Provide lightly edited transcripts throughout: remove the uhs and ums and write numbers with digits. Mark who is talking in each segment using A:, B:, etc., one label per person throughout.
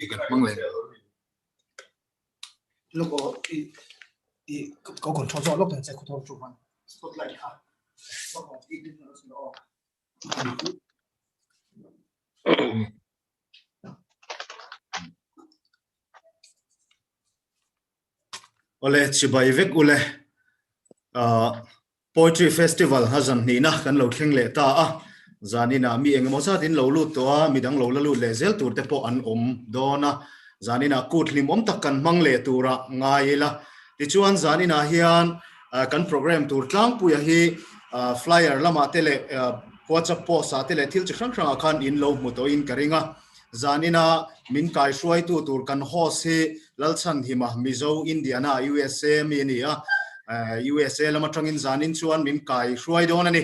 A: ikan mangle
B: look có còn cho lúc này sẽ có thôi chụp spotlight ha look ít đi nữa rồi
C: ole chibai vek ule poetry festival hazan ni na kan lo thleng le ta a zanina mi engemaw sa tin lo lut to a mi dang lo la lut le zel tur te po an dona zanina kutlim tak kan mang le tura ngaila ti chuan zanina hian kan program tur tlang puya hi flyer lama tele WhatsApp post a tele thil chi hrang hrang khan in lo mu to in karinga zanina min kai shruai tu tur kan host hi lalchan hima Mizo Indiana USA mi ni a USA lama tangin zanin chuan min kai shruai don ani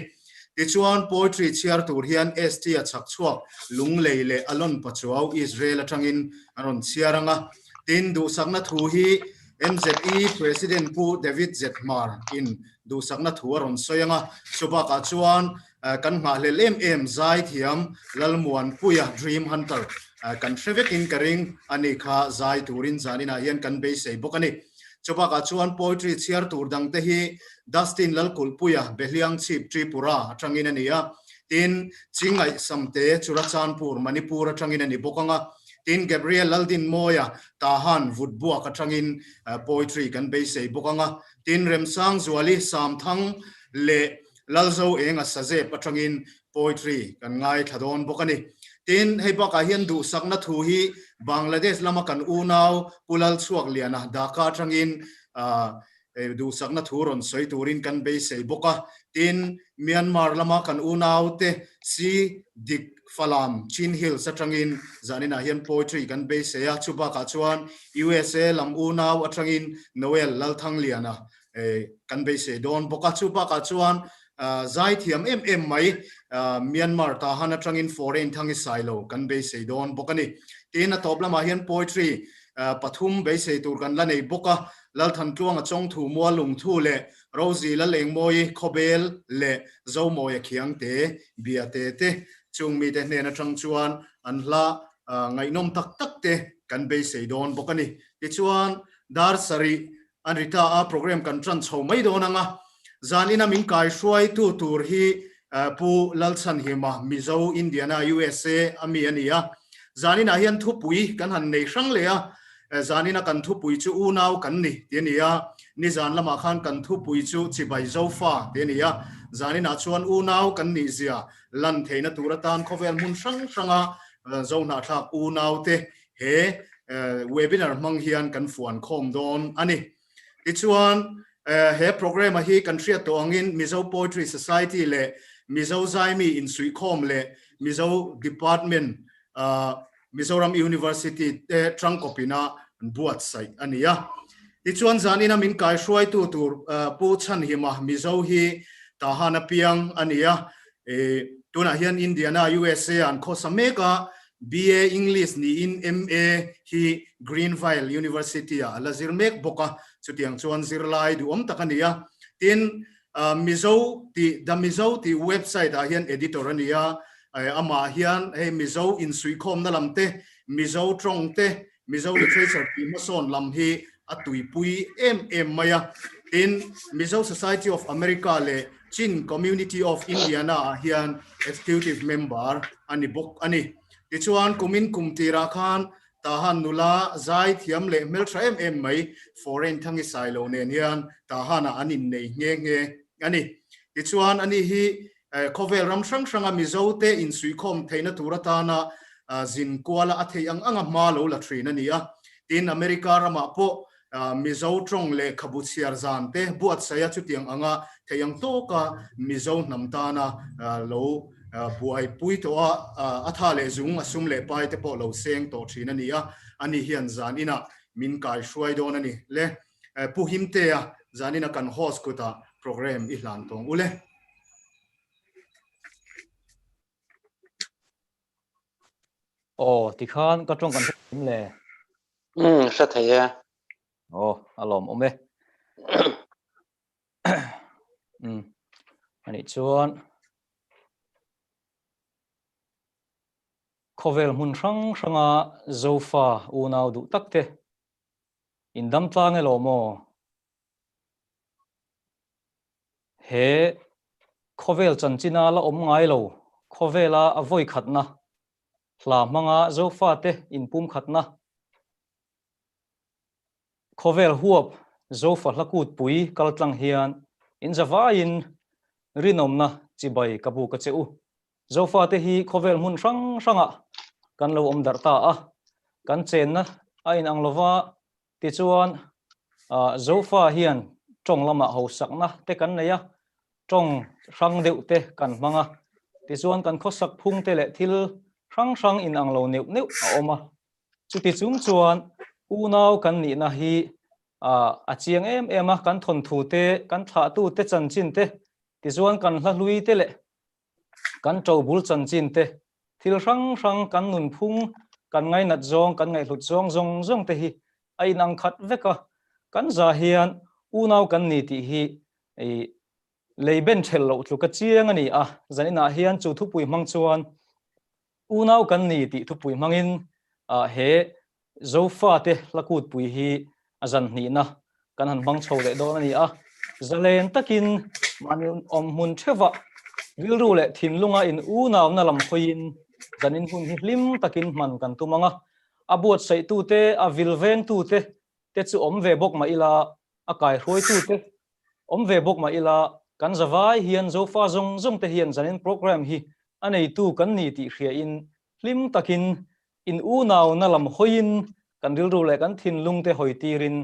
C: ti chuan poetry chiar tur hian ST a chak chuak lung leile alon pachuau Israel atangin aron chiaranga tin du sakna thu hi MZE President Pu David Zetmar in du sakna thu aron soyanga chuba ka chuan kan nga le lem zai thiam lalmuan puya dream hunter kan trevek in karing ani kha zai turin zanina hian kan be sei bokani chuba ka chuan poetry chiar tur dang te hi Dustin lalkul puya behliang chip tripura atangin ania tin chingai samte churachanpur manipur atangin ani bokanga tin Gabriel Laldin Moya tahan vutbua katangin poetry kan be sei bokanga tin remsang zuali samthang le lalzo enga saje patangin poetry kan ngai thadon bokani tin heipa ka hian du sakna thu hi Bangladesh lama kan unau pulal chuak liana Dhaka atangin du sakna thuron soi turin kan be sei boka tin Myanmar lama kan unau te si dik falam chin hill satangin zanina hian poetry kan be sei a chuba ka chuan USA lam unau atangin Noel lalthang liana kan be sei don boka chuba ka chuan zai thiam mai Myanmar ta hana tangin foreign thangi silo kan be sei don bokani tin a top lama hian poetry pathum be sei tur kan la nei boka lalthan tuang a chong thu mo lung thu le Rosie la leng moi khobel le zo moi khiang te bia te chung mi te ne na thang chuan an la ngai nom tak te kan be sei don bokani ti chuan dar sari an rita a program kan tran chho mai donanga zanina min kai shruai tu tur hi pu lalchan hima Mizo Indiana USA ami ania zanina hian thu pui kan han nei hrang le a zanina kan thu pui chu unau kan ni tiania ni zan lama khan kan thu pui chu chibai zofa tiania zanina chuan unau kan ni zia lan theina turatan khovel mun hrang hranga zona thak unau te he webinar mang hian kan fuan khom don ani ti chuan he program hi country to angin Mizo Poetry Society le Mizo Zaimi Inzawmkhawm le Mizo Department Mizoram University te tangkawpina buatsaih ania ti chuan zanina min kai shruai tu tur pu chan hima Mizo hi tahana piang ania tuna hian Indiana USA an khosameka BA English ni in MA hi Greenville University a lazirmek boka chutiang chuan zirlai du takania tin Mizo ti website a hian editor ania ama hian he Mizo Inzawmkhawm na lamte Mizo tongte Mizo literature ti mason lam hi atui pui maya in Mizo Society of America le Chin Community of Indiana hian executive member ani bok ani ti chuan kumin kumtira khan tahan nula zai thiam le mel thra mai foreign thangi silo nen hian tahana anin nei nge ani ti chuan ani hi khovel ram hrang Mizo te Inzawmkhawm theina turatana zin kuala athei anga ma lo la thrina nia tin America rama po Mizo trong le khabuchiar zan te buatsaih chutiang anga theiang to ka Mizo namtana lo buai pui to atha le zung asum le pai te po lo seng to thina nia ani hian zanina min kai shruai don ani le puhim te zanina kan host kuta program ihlan tong ule
D: thì khan có trong cần le
E: rất hay à
D: alom ome anh chuan khovel mun sang sanga zofa unau du takte indam tlang elomo he khovel chanchina la om ngai lo khovela avoi khatna hla manga zofa te inpum khatna khovel huap zofa hlakut pui kaltlang hian inzawain rinomna chibai kabu ka cheu zofa te hi khovel mun sang sanga kan lo om dar ta a kan chen na a in anglova ti chuan zofa hian tong lama ho sakna te kan neya tong sang deuh te kan manga ti chuan kan khosak phung te le thil sang in anglo neu neu a oma chuti chum chuan unau kan ni na hi a chiang em a kan thon thu te kan thla tu te chan chin te ti chuan kan hla hlui te le kan trau bul chan chin te thil sang kan nun phung kan ngai nat zong kan ngai hlut zong te hi ai nang khat veka kan za hian unau kan ni ti hi leiben thel lo tlu ka chiang ani a zanina hian chu thu pui mang chuan unau kan ni ti thu pui mangin he zofa te lakut pui hi azan ni na kan han bang chho le do ani a zalen takin man om mun theva vilru le thinlunga in unau na lam khoin zanin hun hi hlim takin man kan tumanga abuat sai tu te a vilven tu te chu om ve bok ma ila akai hroi tu te om ve bok ma ila kan zawai hian zofa zong te hian zanin program hi anei tu kan ni ti hria in hlim takin in unau na lam hoin kan rilru le kan thinlung te hoitirin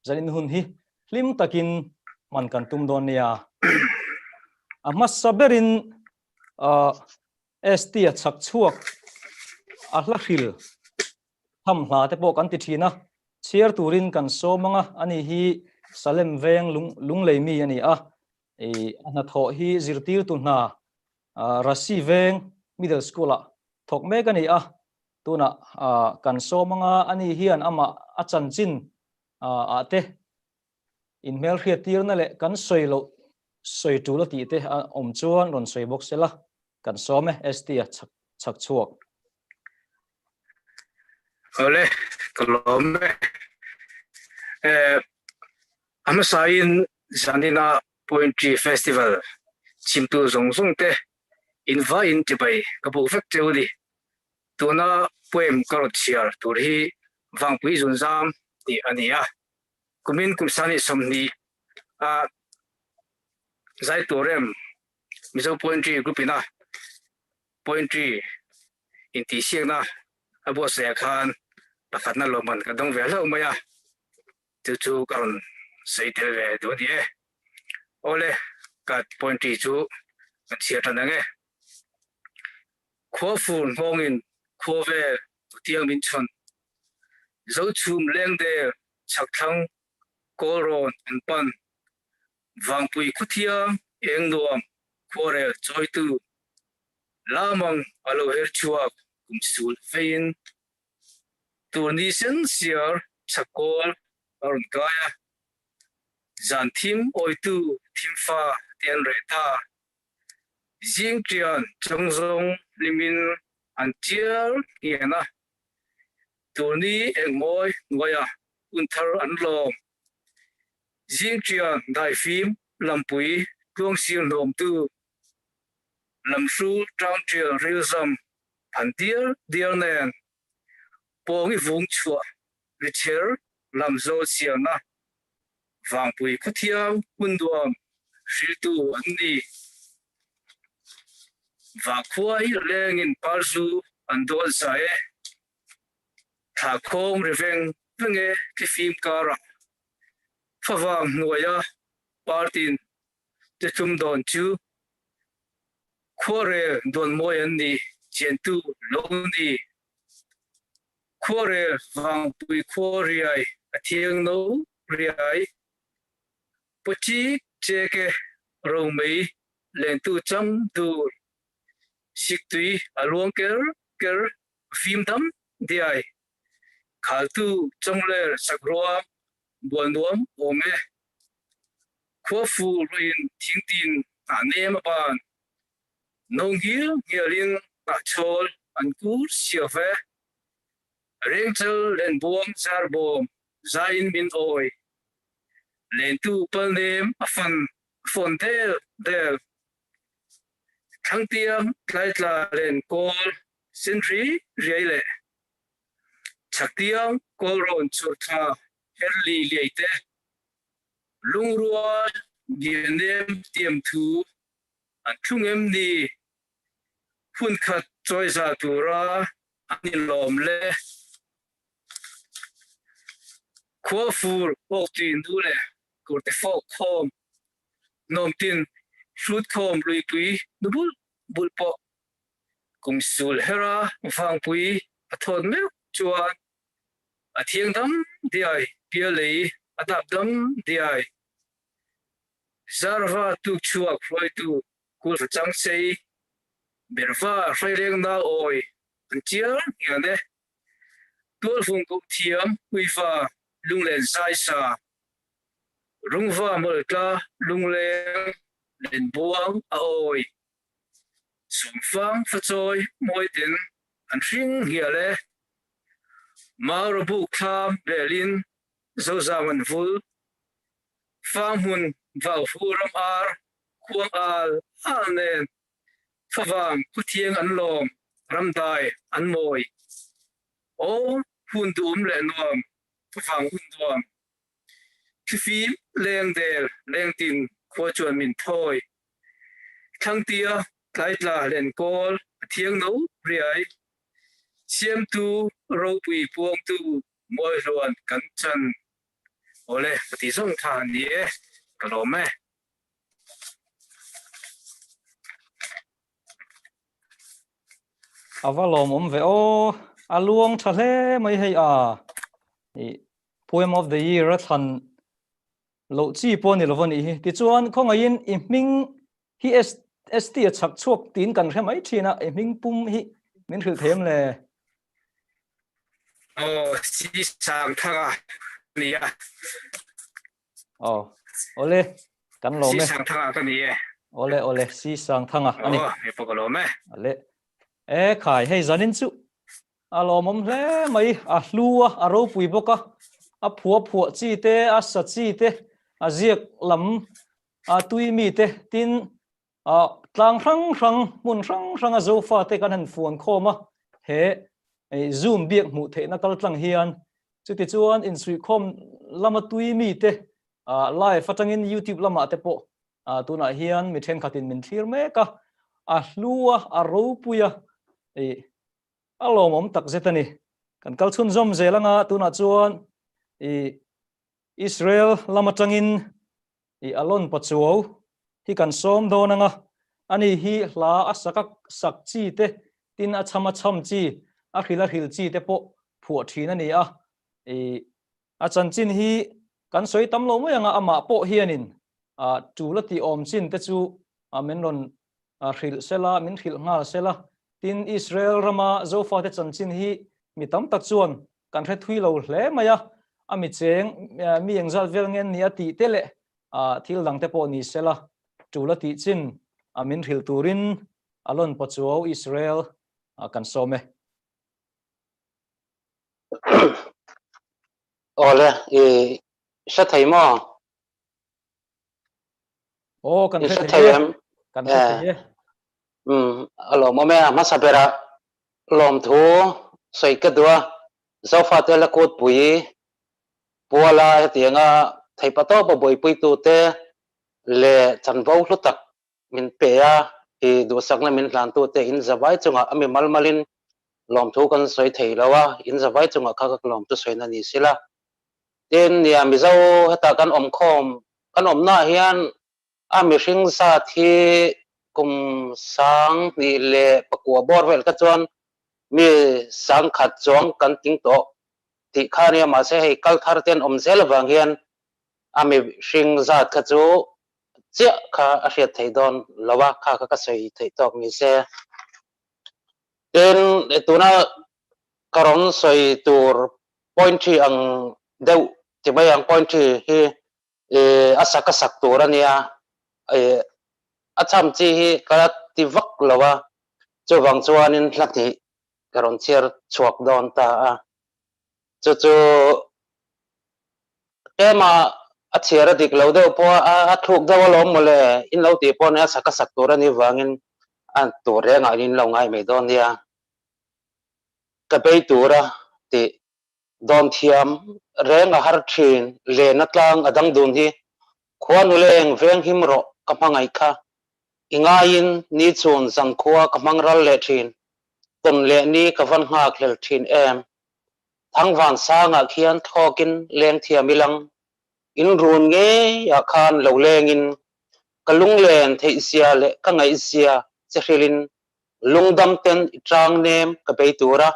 D: zanin hun hi hlim takin man kan tum don nia amas saberin st chak chuak a hla hril tham hla te po kan ti thina chiar turin kan so manga ani hi salem veng lung leimi ani a ana tho hi zirtir tu na rasi veng middle school a thok me kan ni a tuna kan so manga ani hian ama achan chin ate in mel hriat tir na le kan soi tu lo ti te om chuan ron soi box sela kan so me st chak chuak
A: ole kolome ama sain zanina poetry festival chimtu zong te inva in tibai kabu fek teuli tuna poem karot chiar turhi wangpui zunzam ni ania kumin kumsani somni zai torem mizo poetry groupina poetry inti siangna abo se khan pakhatna loman ka dong vela umaya chu karon seitel ve do die ole kat poetry chu chia tanange khofun hongin khove tiang min chon zo chum leng de chakthang koron an pan wangpui khuthia engnuam khore choitu lamang alo her chuak kumsul fein tunisen siar sakol aron kaya zanthim oitu thimfa tian reta jingtrian chongzong limin antier kiana tuni engmoi ngoya unthar anlom jingtrian daifim lampui klongsir nom tu lamsu trangtrian rilzam pantier diarnen pongi vung chua richer lamzo siana wangpui khuthiam kunduam shiltu anni wakhuai lengin parzu andol sae thakong reveng venge kifim kara fawang nuaya partin tetum don chu khore don moyan ni chentu longni khore wangpui khoriai athiang no riai pochi cheke romei lentu cham tu siktui along ker phim dam diai khaltu chongler sakroa bonduam ome khofu ruin thingtin anem ban nonghil ngialin achol an cú siêu phê riêng châu lên buông zar bom zain min oi lên tu pel nem phần del thăng tiang lại là lên call sentry riai lệ chắc tiang call ron chua tha herli liate lung rua bien nem tiêm thu an chung em ni hun khat choi za tura ani lom le khua fur ok tin du le kur te fo khom nom tin shoot khom lui pui du bul po kum sul hera wang pui a thon me chuan a thiang dam diai pia lei a dap dam diai zarva tu chuak floi tu kul chang sei berva reng na oi an chiar ya ne tul phung ku thiam uiva lung len sai sa rung va mol ka lung len len buang a oi sum fang fa choi moi tin an hring hia le mar bu kham berlin zo zaman vul fang hun vào furam ar khuang al nen phawam ku thiang an lom ram dai an moi o hun dum le nom phawam hun dum khi leng del leng tin kho chuan min thoi thang tia tlai tla len kol thiang no riai siam tu ro pui puang tu moi ron kan chan ole ti song tha ni e kalome
D: avalom ve o aluang thale mai hei a poem of the year than lo chi po ni lovon hi ti chuan khongain I ming hi st chak chuak tin kan re mai thina I ming pum hi min thil them le
A: si sang tha ni a
D: ole kan lo
A: si
D: me
A: sang tha ka ni e
D: ole si sang thanga ani
A: e pokalome
D: ale khai hei zanin chu alomom hle mai a hlua a ro pui boka a phua chi te a sa chi te a ziak lam a tui mi te tin a tlang rang mun rang a zofa te kan han fuan khoma he zoom biak mu the na kal tlang hian chu ti chuan in sui khom lama tui mi te live atangin YouTube lama te po tuna hian mi then khatin min thlir me ka a hlua a ro puya alomom tak zetani kan kal chun zom zelanga tuna chuan Israel lamatangin alon pachuo hi kan som donanga ani hi hla asakak sak chi te tin a chama cham chi a khila hil chi te po phuwa thina ni a chanchin hi kan soi tam lo mai anga ama po hianin tulati om chin te chu menron hil sela min hil ngal sela tin Israel rama zofa te chanchin hi mi tam tak chuan kan re thui lo hle maya ami cheng mi engzal vel ngen ni ati tele thil dang te po ni sela tulati chin amin hil turin alon pachuo Israel kan some
E: ole sa thai mo
D: kan
E: sa
D: the
E: thai
D: ye
E: em
D: kan the ye
E: alo mo me ma sa pera lom thu soi ka dua zofa te la kot pui puala tianga thai pato bo boi pui tu te le chan vo hlu tak min pe a du sak na min hlan tu te in zawai chunga ami malmalin lom thu kan soi thei lawa in zawai chunga kha ka lom tu soi na ni sila ten nia mizo heta kan om khom kan om na hian ami hring sa thi kum sang ni le pakua bor vel ka chuan mi sang khat chuang kan ting to ti khania ma se hei kal thar ten om zel wang hian ami hring zat kha chu chia kha a hriat thei don lawa kha ka sei thei tok ni se ten tuna karon soi tur pointry ang deu ti bai ang pointry hi asaka sak turania acham chi hi ka ti vak lawa chu wang chuanin hlati karon chiar chuak don ta a chu tema a chiara dik lo de po a thuk da lo mole in lo ti po na saka sak tur ani wangin an tur re nga in lo ngai me don dia ka pe tura ti don thiam re nga har thin le na tlang adang dun hi khwan leng veng him ro ka mangai kha inga in ni chun sang khuwa ka mangral le thin ton le ni ka van nga khlel thin em thang van sa nga khian thokin leng thiamilang in run nge ya khan lo leng in kalung len thei sia le ka ngai sia chrilin lungdam ten trang nem ka pe tura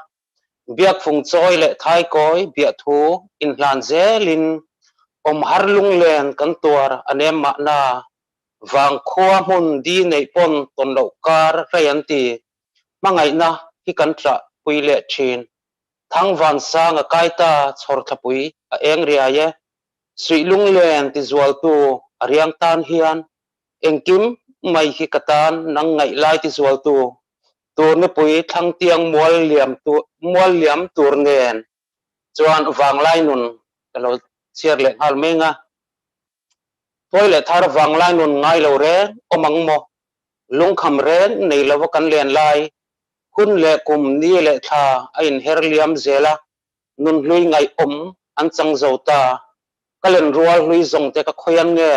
E: biak phung choi le thai koi bia thu in hlan zelin om har lung len kan tuar anem ma na wang khua hun di nei pon ton lo kar rayan ti mangai na hi kan tra pui le thin thang van sang a kaita chhor thapui a eng ria ye sui lung len ti zual tu ariang tan hian engkim mai hi katan nang ngai lai ti zual tu tur ne pui thang tiang mual liam tur nen chuan wang lai nun kalo chiar le hal menga toilet thar wang lai nun ngai lo re omang mo lung kham re nei lo kan len lai hun le kum ni le tha a in her liam zela nun hlui ngai an chang zota kalen rual hlui zong te ka khoyan nge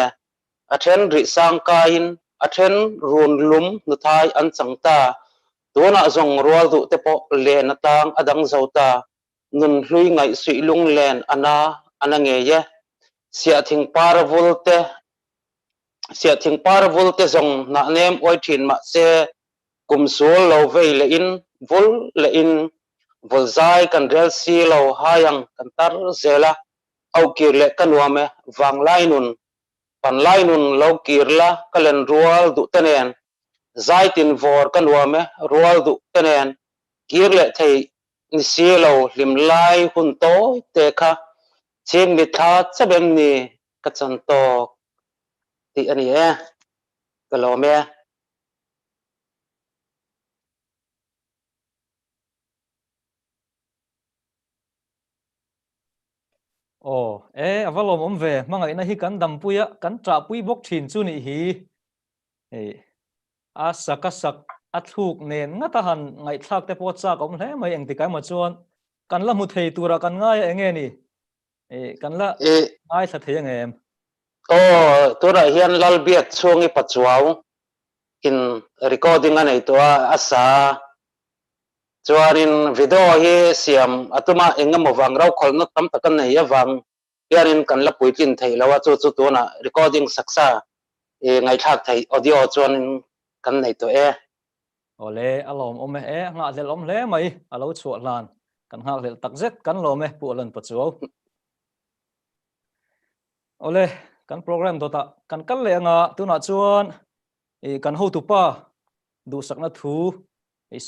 E: a then ri sang kain a then run lum nu thai an chang ta tuna zong rual du te po le na tang adang zota nun hlui ngai sui lung len ana nge ye sia thing parvul te zong na nem oi thin ma se kum sul lo vei le in vul le in volzai kan rel si lo hayang kan tar zela au kir le kanuame wang lainun pan lainun lo kirla kalen rual du tenen zai tin vor kanuame rual du tenen kir le thei ni si lo lim lai hun to te kha ching mi tha chabem ni ka chan to ti ani e kalome
D: Ồ, avalom om ve mangai na hi kan dam puya kan tra pui bok thin chu ni hi a sakasak athuk nen nga ta han ngai thak te po cha kom hle mai eng ti kai ma chuan kan la mu thei tura kan ngai enge ni kan la
E: e
D: ngai tha thei ngem
E: o tura hian lal biak chungi pachuaw in recording anei to asa chuanin video hi siam atuma engam wang rau kholna tam takan nei awang yarin kan la puitin thei lawa chu tu na recording saksa ngai thak thei audio chuan kan nei to
D: ole alom om nga del om hle mai alo chu lan kan ha del tak zet kan lo me pu lan pa chu ole kan program to ta kan kal le nga tuna chuan kan ho tu pa du sakna thu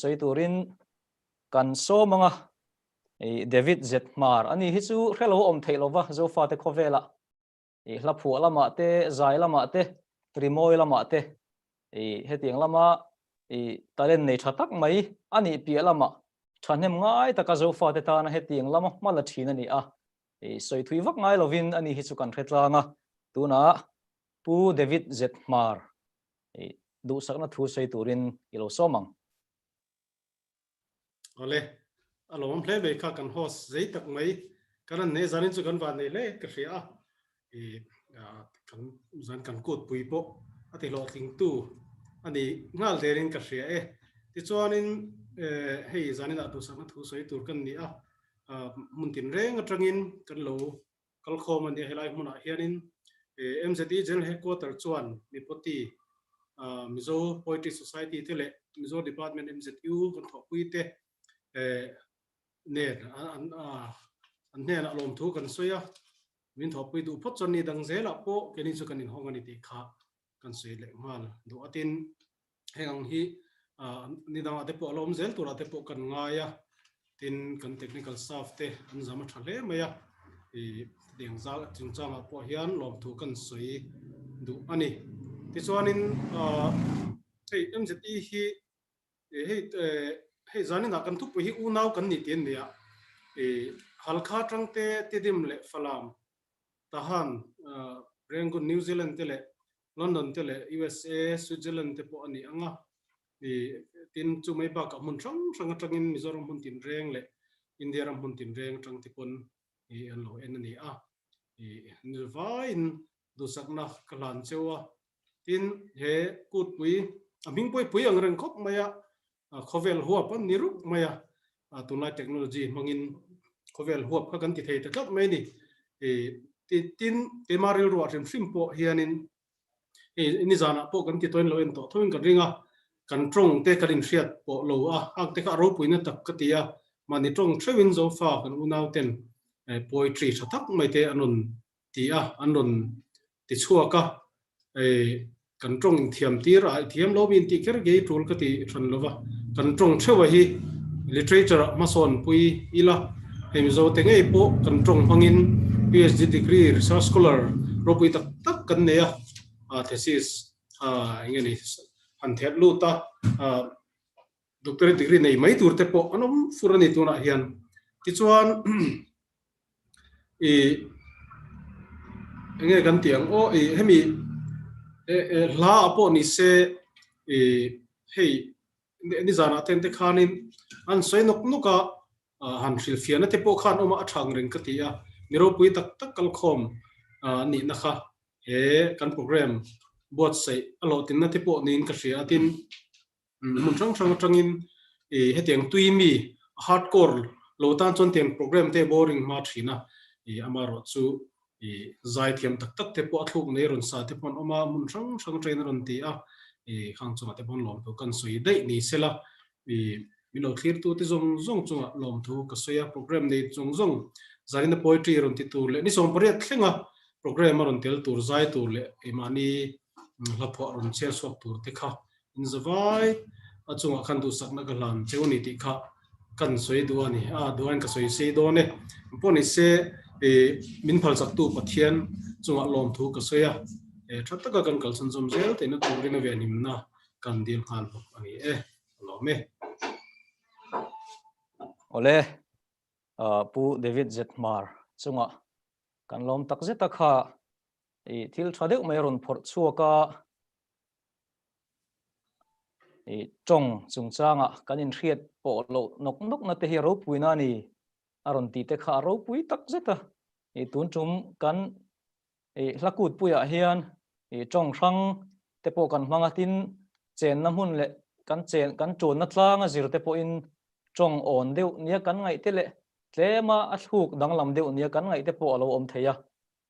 D: soi turin kan so manga David Zetmar ani hi chu hello om theilowa zofa te khovela hla phu lama te zai lama te rimoi lama te hetiang lama talen nei thatak mai ani pi lama thanem ngai taka zofa te ta na hetiang lama mala thina ni a soi thui vak ngai lovin ani hi chu kan thretlanga tuna pu David Zetmar du sakna thu sei turin ilo somang
C: ole alom hle be kha kan host zai tak mai kan ne zanin chu kan van nei le ka ria kan zan kan kot pui po ati lo ting tu ani ngal derin ka ria ti chuanin hei zanin atu sama thu soi tur kan ni mun tin reng atangin kan lo kal khom ani helai hmuna hianin MZT General Headquarter chuan MIPOTY Mizo Poetry Society tele Mizo Department MZU kan thopui te nen an nen alom thu kan soya min thopui du phot chon ni dang zela po kenin chu kan in hong ani ti kha kan soi le mal do atin hengang hi ni dang ate po alom zel tur ate po kan ngaya tin kan technical staff te an zama thale maya deng zal chung chang po hian lom thu kan soi du ani ti chuanin hei MZE hi hei
B: hei zani na kan thup hi u nau kan ni tin nia halkha tangte tidim le falam tahan Rangoon New Zealand tele London tele USA Switzerland te po ani anga tin chu mai ba ka mun sang atangin Mizoram mun tin reng le India ram mun tin reng tang ti pon an lo en ani a nilvain du sakna kalan chewa tin he kut pui aming pui ang reng khop maya khovel huap an niruk maya tunai technology mangin khovel huap ka kan ti thei ta tlap mai ni tin temaril ro rim simpo hianin ini zana po kan ti toin lo en to thoin kan ringa kan trong te kan riat po lo ak te ka ro puina tak ka tia mani trong trewin zo fa kan unau ten poetry thatak mai te anon tia anon ti chuaka kan trong thiam tir a thiam lo bin ti ker ge tul ka ti than lova kan trong chewa hi literature mason pui ila hemizo te ngei po kan trong hangin PhD degree research scholar ro pui tak tak kan ne thesis ngeni han thet lu ta doctorate degree nei mai tur te po anom furani tuna hian ti chuan nge kan tiang o hemi la apo ni se hei ni zana ten te khanin an soi nok nuka han hril fiana te po khan oma athang ren ka tia miro pui tak tak kal khom ni na kha he kan program buatsaih alo tin na te po nin ka hria tin mun thang hetiang tuimi hardcore lo tan chon tiang program te boring ma thina amaro chu zai thiam tak tak te po athluk nei ron sa te pon oma mun thang train ron ti khang chunga te pon lom tu kan sui dei ni sela milo clear tu te zong chunga lom thu ka soya program nei zong zarin poetry ron ti tu le ni som pariat thlenga program ron tel tur zai tu le imani lapho ron share swap tur te kha inzawai achunga khan du sakna ka lan cheuni ti kha kan soi duani duan ka soi sei do ne poni se min phal sak tu pathian chunga lom thu ka soya thatta ka kan kal san som zel te na tu rina ve nim na kan dil khan ani lo me
D: ole pu David Zetmar chunga kan lom tak zeta kha thil thadeu mai ron phor chuaka chong chungchanga kanin hriat po lo nok na te hi ro puina ni aron ti te kha ro pui tak zeta tun chum kan hlakut puya hian chong rang te po kan hmanga tin chen na mun le kan chon na tlanga zir te po in chong on deuh nia kan ngai te le tlema a thuk danglam deuh nia kan ngai te po lo om theya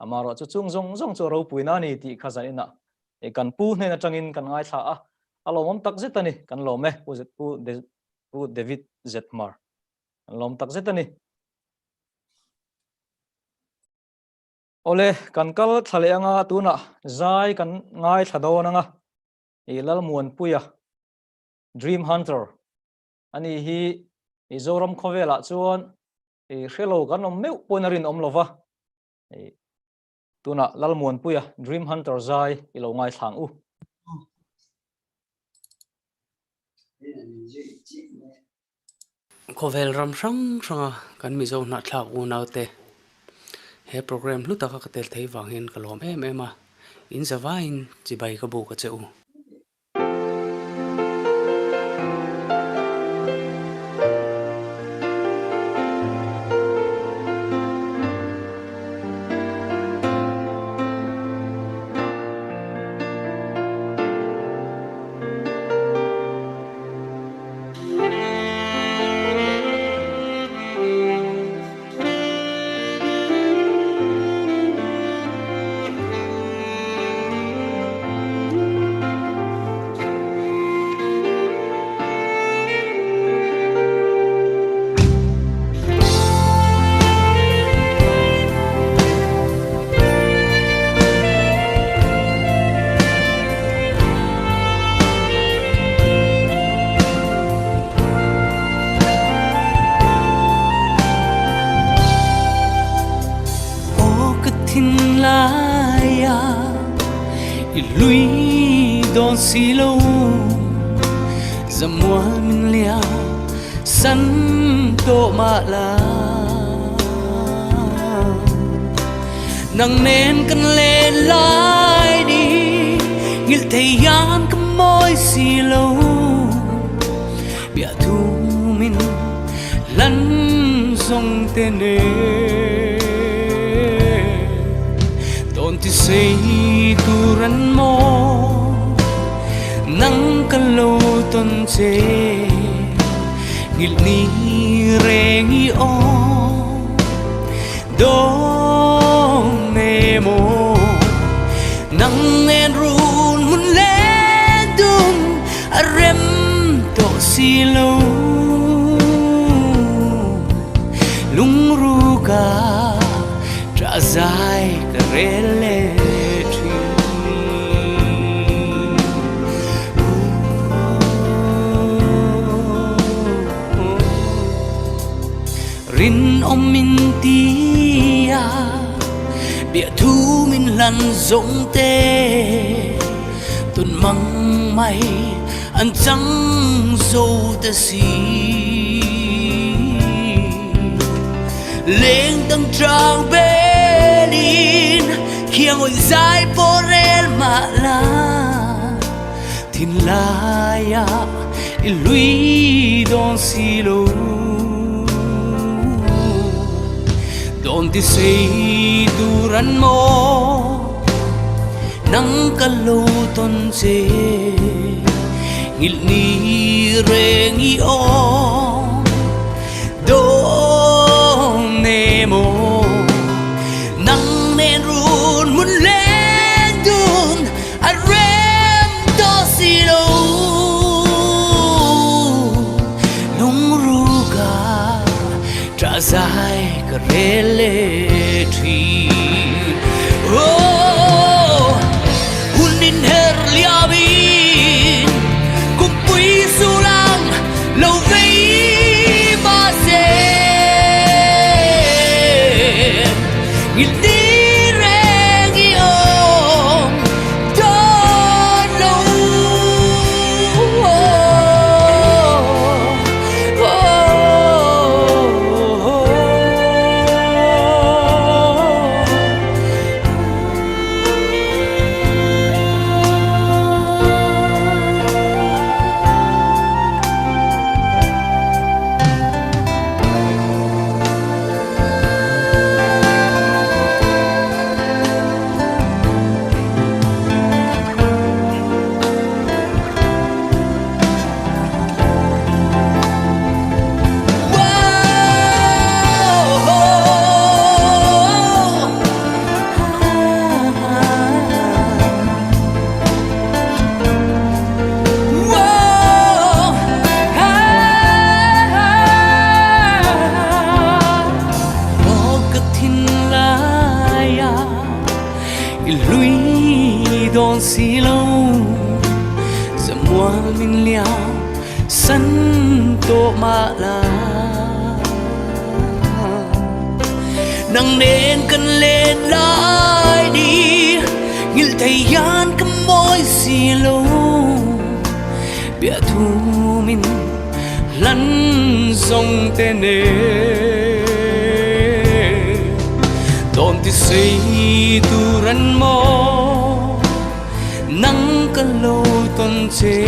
D: amaro chu chung zong chu ro puina ni ti khazanina kan pu hne na tangin kan ngai tha alo mom tak zetani kan lo me pu David Zetmar kan lom tak zetani ole kan kal thale anga tuna zai kan ngai thadon anga lal muan puya dream hunter ani hi Mizoram khowela chuan hello kan om meu ponarin om lova tuna lal muan puya dream hunter zai ilo ngai thang u
F: khovel ram ranga kan mizo na thak u naute he program lu taka ka tel thei wangin kalom em Inzawmkhawm chibai ka bu ka cheu
G: lui don silo zamwa min lia
F: san to ma la nang nên kan lên lại đi ngil thầy yan ka môi xì lâu bia thu min lăn sông tên nê tôn ti say tu ran mo nang ka lâu tôn chê ngil ni rengi o dong ne mo nang en run mun lên dum a rem to si lo lung ru ka tra zai ka rele tri rin om min tia bia thu min lan rộng tê tuần măng mây ăn trắng dâu ta xì lên tầng trăng bên kia ngồi dài phố rel mà la thiên la ya lui don silo don ti say duran mo nang kalau ton se ngil ni rengi o dong ne mo nang nen run mun lên dun a rem to silo nong ru ka tra zai ka rele tri oh hunin her liabin kum pui sulang lâu vây ba se ngil đi rengi om don lâu don silo semua min liao san to ma la nang nên cần lên lại đi ngil thầy yan ka môi silo bia thu min lăn sông tên nê don ti say tu ran mo nang kalau ton che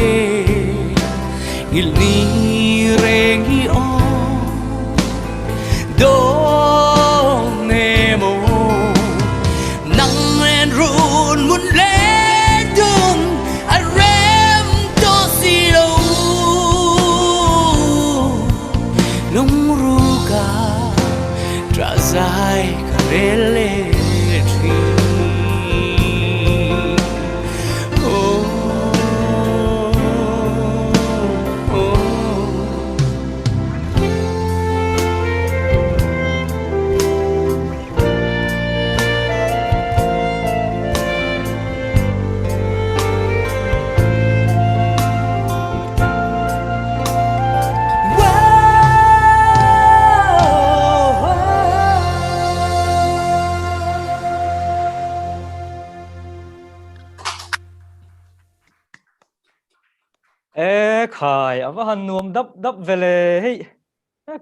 F: ngil ni rengi o dong ne mo nang en run mun lên dum a rem to silo nong ru ka tra zai ka rele tri
D: khai avahan nuam dap vele hei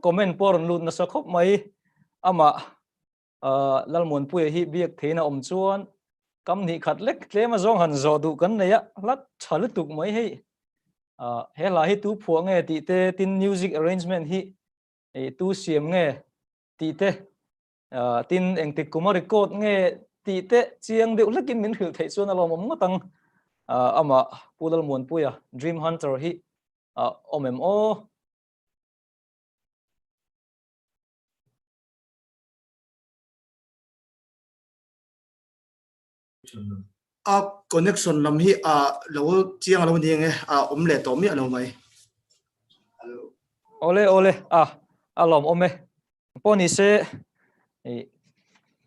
D: comment por lut na sakhop mai ama lalmon pui hi biak theina chuan kam ni khat lek tlema zong han zo du kan neya lat thal tuk mai hei hela hi tu phuang nge ti te tin music arrangement hi tu siam nge ti te tin engtik kuma record nge ti te chiang deuh lekin min khil thei chuan alom om tang ama pudal mon puya dream hunter hi ommo
C: connection lam hi lo chiang lo ni nge le to mi alo mai
D: ole alom ome poni se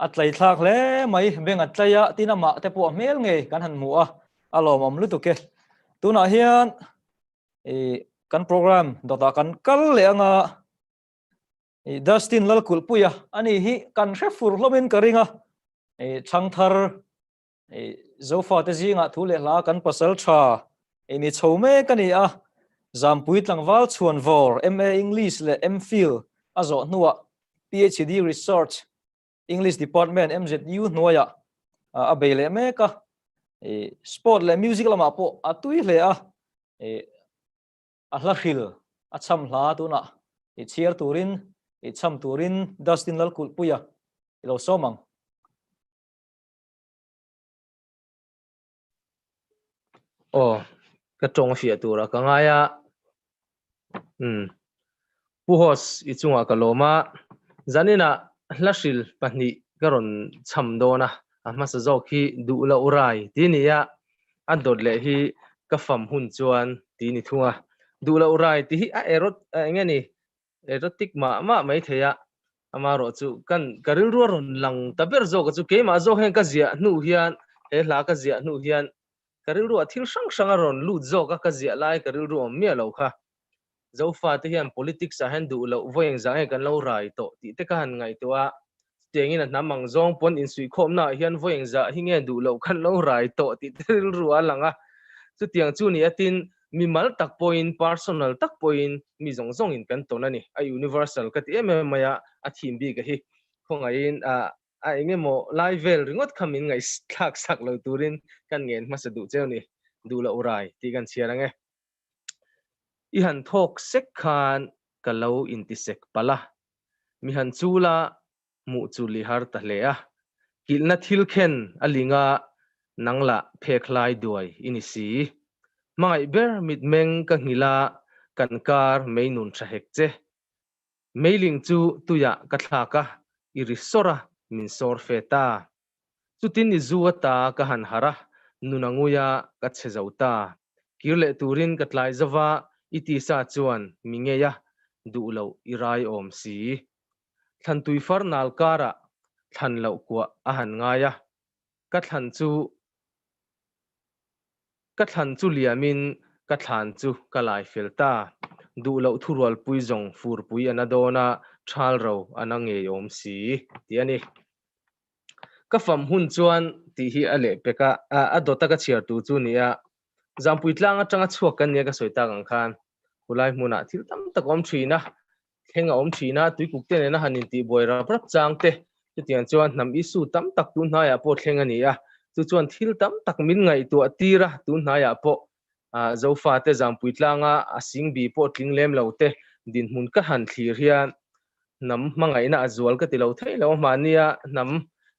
D: atlai thak le mai beng atlaya tinama te po mel nge kan han mu alom om lu tu ke tuna hian kan program dota kan kal le anga Dustin lalkul puya ani hi kan refur hlomin karinga changthar zofa te zinga thule la kan pasal tha ni chome kani zampui tlangwal chuan vor MA English le MPhil azo nuwa PhD research English Department MZU nuaya abele meka sport le music lama po atui le ahlakhil acham hla tuna chiar turin cham turin Dustin lalkul puya lo somang
G: ka tong fia tura ka ngaya puhos ichunga kaloma zanina hlashil pahni garon chamdona amasa zoki duula urai tinia andod le hi ka fam hun chuan tini thunga duula urai ti hi erot ngani erotic ma mai theya amaro chu kan karil ron lang taber zo ka chu keima zo hen ka zia nu hian he hla ka zia nu hian karil ru thil sang ron lu zo ka zia lai karil ru mi lo kha zofa te hian politics a hen du lo voyeng za he kan lo rai to ti te kan ngai to a tengin na mang zong pon in sui khom na hian voyeng za hi nge du lo kan lo rai to ti tel ru alanga chu tiang chu ni atin mi mal tak point personal tak point mi zong in kan to na ni a universal ka ti em maya a thim bi ka hi khonga in a enge mo live vel ringot khamin ngai thak sak lo turin kan ngen ma sa du cheu ni du lo rai ti kan chiarange ihan thok sek khan kalau intisek pala mihan chula mu chuli har ta hlea kilna thil khen alinga nangla phekhlai duai inisi mai ber mit meng ka ngila kankar meinun thahek che mailing chu tuya ka thlaka irisora min sor feta chutin ni zuata ka han hara nunanguya ka chhezauta kirle turin ka tlai zawa iti sa chuan mingeya dulo irai om si than tuifar nalkara than lo kwa ahan ngaya ka than chu liamin ka than chu kalai felta dulo thurwal puizong fur pui anadona thal ro anange om si tiani ka fam hun chuan ti hi ale peka adota ka chiar tu chu nia zampui tlanga tanga chuak kan nia ka soita gang khan kulai muna thil tam tak om thina thenga om thina tuikuk te na hanin ti boira prap changte tiang chuan nam isu tam tak tu hnaya po thlenga nia chu chuan thil tam tak min ngai tu atira tu hnaya po zofa te zampui tlanga asing bi po tlinglem lo te din mun ka han thlir hian nam mangai na azual ka tilo thei lo mania nam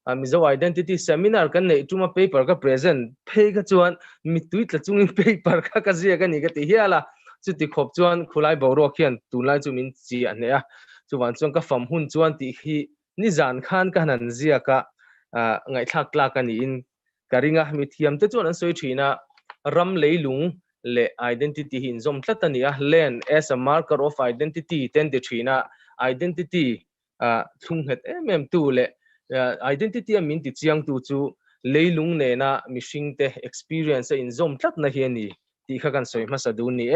G: Mizo identity seminar kan nei tuma paper ka present phei ka chuan mi tuit la chungin paper ka zia ka ni ka ti hiala chu ti khop chuan khulai boro khian tulai chu min chi ane a chuwan chuan ka fam hun chuan ti hi ni zan khan ka nan zia ka ngai thak la ka ni in karinga mi thiam te chuan an soi thina ram leilung le identity hin zom tlatani a len as a marker of identity ten de thina identity thunghet tu le identity min ti chiang tu chu leilung ne na mishing te experience in zom tlat na hiani ti kha kan soi ma sa du ni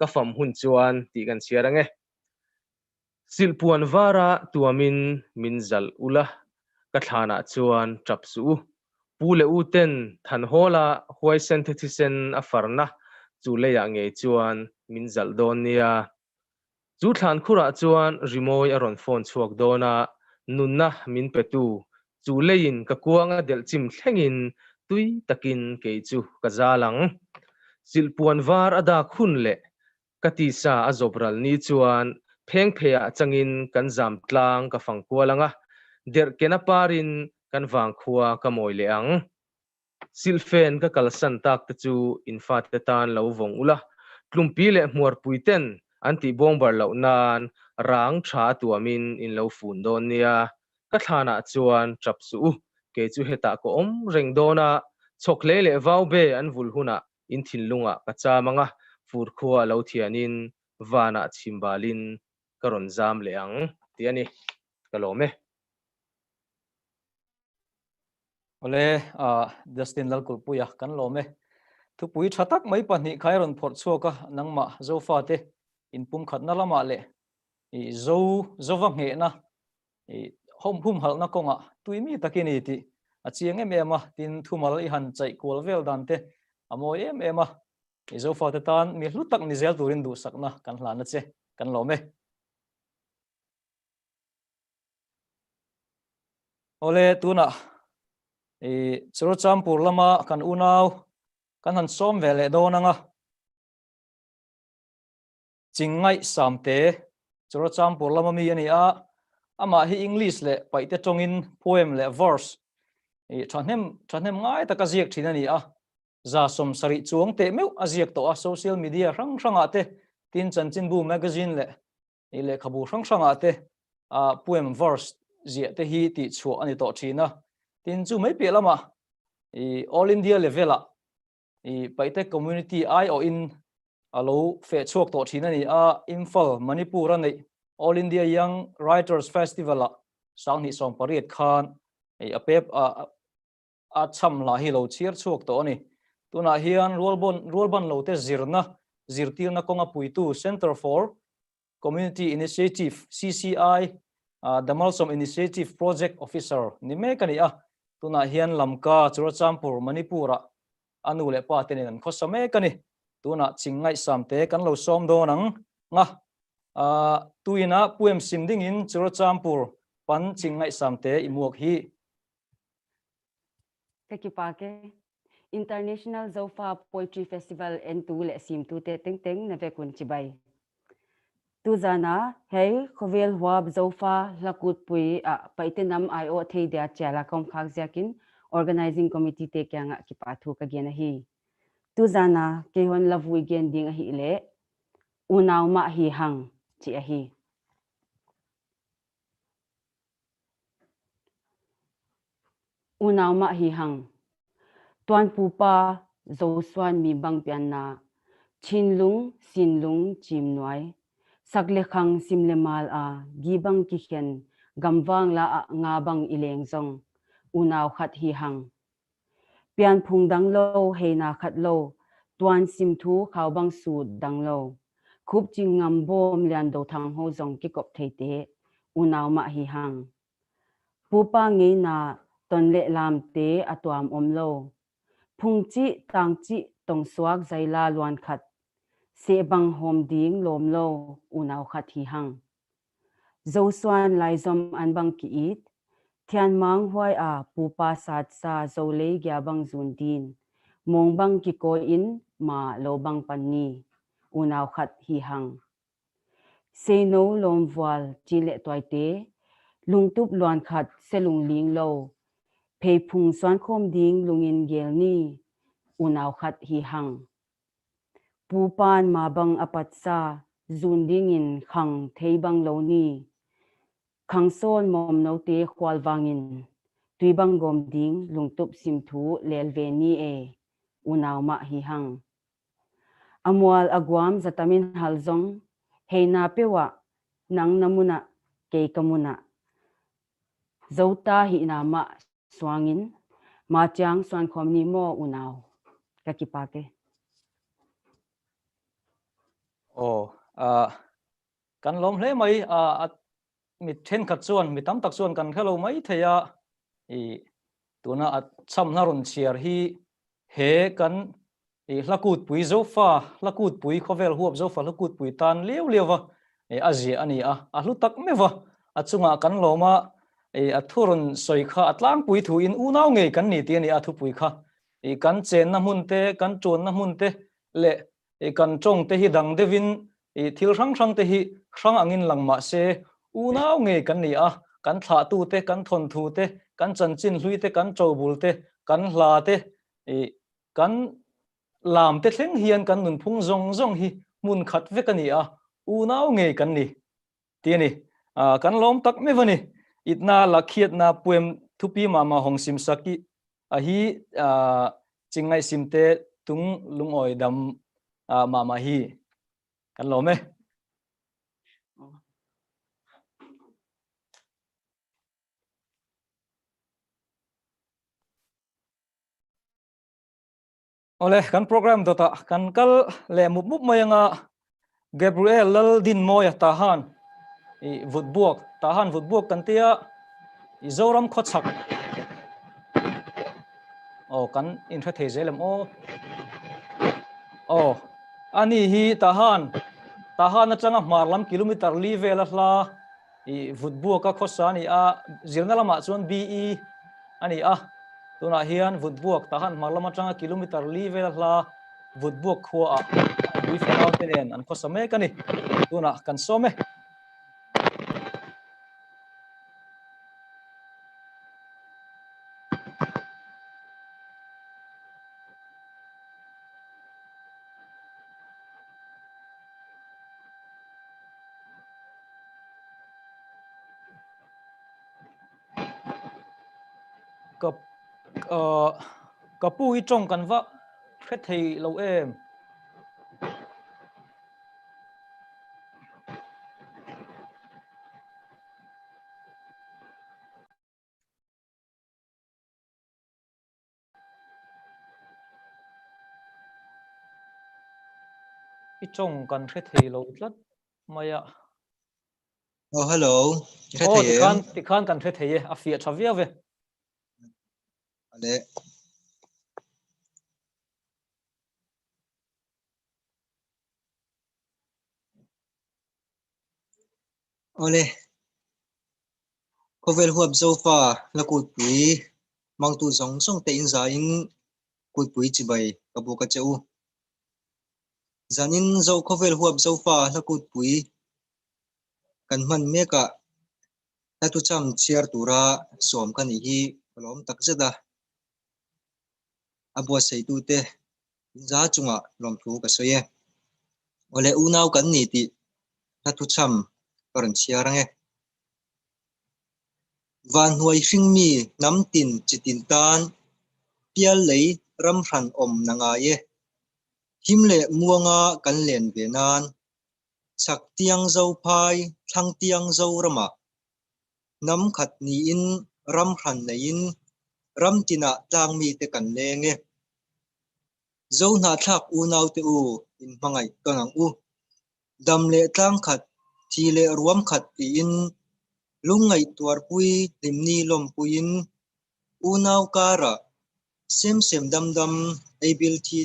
G: ka fam hun chuan ti kan chiarange silpuan vara tuamin minzal ula ka thana chuan trapsu pule uten than hola huai sentithisen afarna chu le ya nge chuan minzal don nia chu thlan khura chuan rimoi a ron phone chuak dona nunna min petu chu lein ka kuanga del chim thlengin tui takin ke chu ka zalang silpuan var ada khun le kati sa azobral ni chuan pheng phea changin kan zam tlang ka fangkualanga der kena parin kan wang khuwa ka moi le ang silfen ka kalsan tak te chu infat te tan lo vong ula tlumpi le muar puiten anti bombar lo nan rang tha tuamin in lo fun don nia ka thana chuan trap su ke chu heta ko om reng dona chokle le vau be an vul huna in thilunga ka chamanga fur khuwa lo thianin vana chimbalin karon zam le ang tiani kalome
D: ole Justin lalkul puya kan lome thu pui thatak mai pani khairon phot chuaka nangma zofa te in pum khatna lama le I zova nge na hom hum hal na konga tuimi takini ti achiang ema tin thumal I han chai kol vel dan te amoi ema zofa te tan mi hlutak ni zel turin du sakna kan hlana che kan lome ole tuna chro champur lama kan unau kan han som vele donanga chingai samte chro champur lama mi ani a ama hi English le paite tongin poem le verse thanem ngai ta ka ziak thina ni a za som sari chuang te meu aziak to a social media rang ranga te tin chanchin bu magazine le khabu rang ranga te poem verse zia te hi ti chu ani to thina tin chu mai pe lama all India level a paite community ai o in alo fe chuak to thina ni a Imphal Manipur ani All India Young Writers Festival sang ni som pariat khan apep a cham la hi lo chiar chuak to ani tuna hian rolban lo te zirtirna konga puitu Center for Community Initiative CCI Damalsom Initiative Project Officer ni me kani a tuna hian lamka churachampur Manipura anu le pa tenen khosame kani tuna chingai samte kan lo som do nang nga tuina puem simding in churachampur pan chingai samte imuak hi
H: Kakipake International Zofa Poetry Festival en tu le sim tu te teng teng na ve kun chibai tu zana hey khovel huab zofa lakut pui a paitenam io thei dia chala kom khak jakin organizing committee te kyanga ki pathu ka gena hi tu zana ke hon lavui gen ding hi le unaw ma hi hang chi a hi unaw ma hi hang tuan pupa zo swan mi bang pian na chinlung sinlung chim noi sakle khang simle mal a gibang ki khen gamwang la nga bang ileng zong unaw khat hi hang pian phung dang lo heina khat lo tuan sim thu khaw bang su dang lo khup ching ngam bom lian do thang ho zong ki kop thei te unaw ma hi hang pupa nge na ton le lam te atwam om lo phung chi tang chi tong suak zaila luan khat se bang hom ding lom lo unaw khat hi hang zo swan lai zom an bang ki it thian mang huai a pupa sat sa zo le gya bang zun din mong bang ki ko in ma lo bang pan ni unaw khat hi hang se no lom wal chi le toy te lung tup luan khat se lung ling lo phei phung swan khom ding lungin gel ni unaw khat hi hang pupan ma bang apat sa zun ding in khang thei bang lo ni khang son mom no te khwal wangin tui bang gom ding lungtup sim thu lel ve ni unaw ma hi hang amwal agwam zatamin halzong heina pewa nang namuna ke kamuna zota hi na ma swangin ma chang swan khom ni mo unaw kakipake
D: kan lom hle mai mi then khat chuan mi tam tak chuan kan khelo mai theya tuna cham na ron chiar hi he kan lakut pui zofa lakut pui khovel huap zofa lakut pui tan lew lewa azi ani a hlu tak mewa achunga kan loma a thurun soi kha atlang pui thu in unau nge kan ni ti ani a thu pui kha kan chen na mun te kan chon na mun te le kan chong te hi dang devin thil rang rang te hi rang angin langma se unau nge kan ni a kan thla tu te kan thon thu te kan chan chin hlui te kan chobul te kan hla te kan làm te thleng hian kan nun phung zong zong hi mun khat ve kan ni a unau nge kan ni ti ni kan lom tak me vani itna la khiat na poem thupi mama hong sim saki a hi chingai simte tung lungoi dam mama hi kan lom me ole kan program dota kan kal le mup mup mayanga Gabriel lal din moya tahan vut buak tahan vut buak kan tia Mizoram khochak kan in kha the zelem ani hi tahan atanga marlam kilometer li vela hla vut buak ka khosa ni a zirna lama chuan be ani tuna hian vut buak tahan marlam atanga kilometer li vela hla vut buak khua we for mountain an khosa me kani tuna kan some kapui trong kan va khet thei lo em i trong kan khet thei lo tlat maya
I: Oh, hello.
D: tikhan kan khet thei a fia thavia ve
I: Ale. Ole. Kovel huab zofa lakut pui mang tu zong song te in za in kut pui chi bai kabu ka cheu. Zanin zo kovel huab zofa lakut pui kan man meka tatu cham chiar tura som kan hi lom tak zeda buatsaih tu te za chunga lom thu ka soye. Ole unau kan ni ti tatu cham karan chiarange. Van huai hring mi nam tin chitin tan pial lei ram hran om nanga ye himle muanga kan len ve nan chak tiang zo phai thang tiang zo rama nam khat ni in ram hran nei in ram tina tlang mi te kan lenge zo na thak u nau te u in mangai tonang u dam le tlang khat thi le ruam khat ti in lungai tuar pui limni lom puin u nau kara sem dam dam abil thi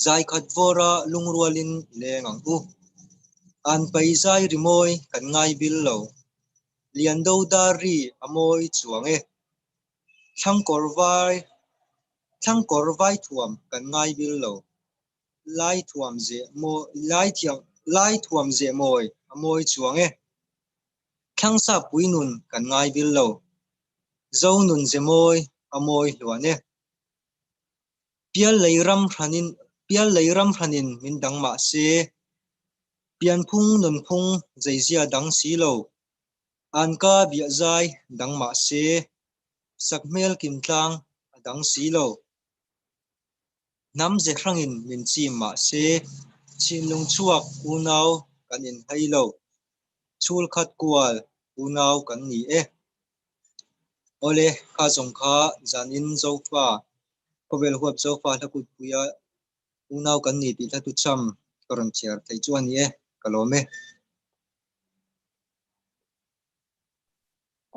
I: zai khat vora lungrualin lengang u an pai zai rimoi kan ngai bil lo lian do dari amoi chuange thang korvai thuam kan ngai bil lo lai thuam ze moi amoi chuange thang sa puinun kan ngai bil lo zo nun ze moi amoi luane pial leiram hranin min dangma se pian phung nun phung zeizia dang si lo an ka bia zai dangma se sakmel kim tlang dang si lo nam ze hrangin min chi ma se chinlung chuak unau kan in hai lo chul khat kwal unau kan ni ole kha jong kha zanin zofa kovel huap zofa lakut puya unau kan ni ti thatu cham karon chiar thei chuan ni kalome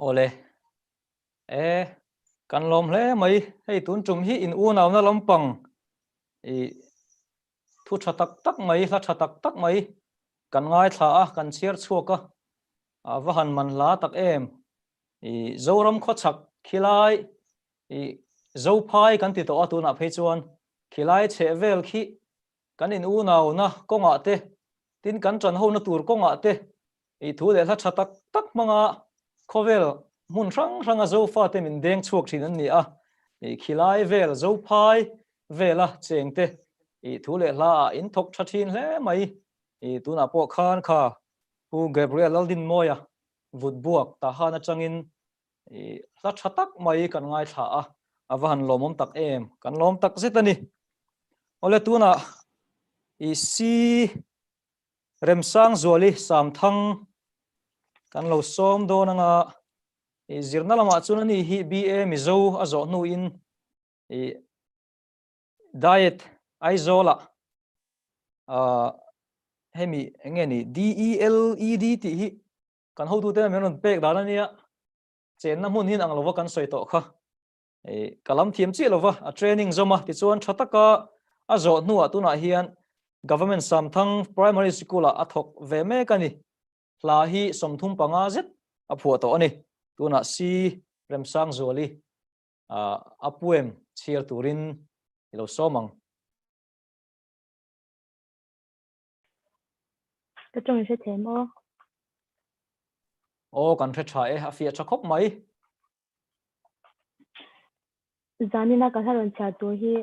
D: ole kan lom hle mai hei tun chum hi in u naw na lampang thu thatak tak mai hla thatak tak mai kan ngai thla a kan chiar chuaka vahan man la tak em zoram kho chak khilai zo phai kan ti to atuna phei chuan khilai che vel khi kan in u naw na konga te tin kan tran ho na tur konga te thu le tha thatak tak manga khovel mun rang a zofa te min deng chuak thin an ni a khilai vel zo phai vela chengte thu le la in thok thathin hle mai tuna po khan kha hu Gabriel aldin moya vut buak ta hana changin la thatak mai kan ngai tha a avan lomom tak em kan lom tak zetani ole tuna si remsang zuali sam thang kan lo som do nanga zirna lama chunani hi BA Mizo azo nu in diet aizola hemi engeni DELED ti hi kan ho tu te menon pek dana nia chen na mun hin ang lova kan soi to kha kalam thiam chi lova a training zoma ti chuan thataka azo nu atuna hian government samthang primary school a thok ve me kani la hi somthum panga zet a phu to ani tuna si remsang zoli apuem chiar turin lo somang
J: cái trong sẽ thêm
D: o kan thre tha e a fia chakhop mai
J: zanina ka tharon cha tu hi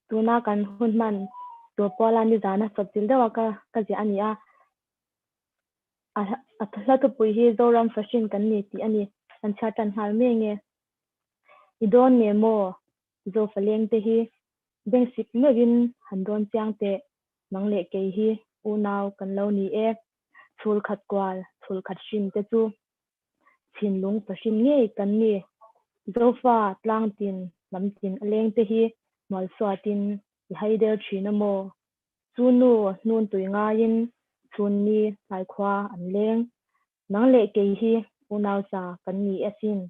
J: tuna kan hunman to pola ni zana sabtil dewa ka ji ania a thla tu pui hi zoram fashion kan ni ti ani an cha tan hal me nge idon ne mo zo faleng te hi beng sip me win handon chang te mangle ke hi u naw kan lo ni e thul khat kwal thul khat shin te chu chin lung fashion nge kan ni zofa tlang tin lam tin aleng te hi mal swatin haider thina mo chunu nun tui nga in chun ni lai khwa an leng nang le ke hi unaw sa kan ni asin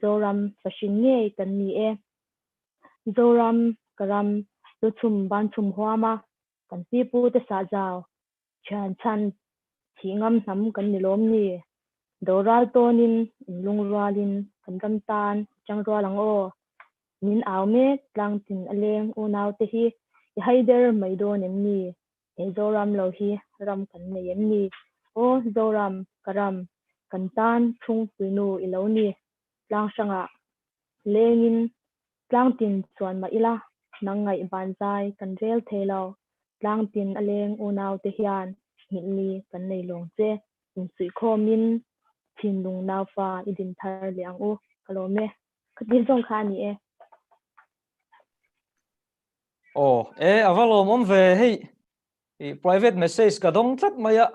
J: zoram fashion nge kan ni e zoram karam tu chum ban chum hwama kan pi pu te sa jaw chan chan thingam nam kan ni lom ni doral tonin lung ralin kan kam tan chang rolang o min aw me tlang tin aleng unaw te hi haider maidon em ni zoram lo hi ram kan ne em ni o zoram karam kan tan thung puinu ilo ni tlang sanga lengin tlang tin chuan ma ila nang ngai ban zai kan rel thelo tlang tin aleng unaw te hian ni kan nei long che in sui khomin chin lung naw fa idin thar liang u kalome khatin song kha ni e
D: avalo mom ve hei private message ka dong tlat maya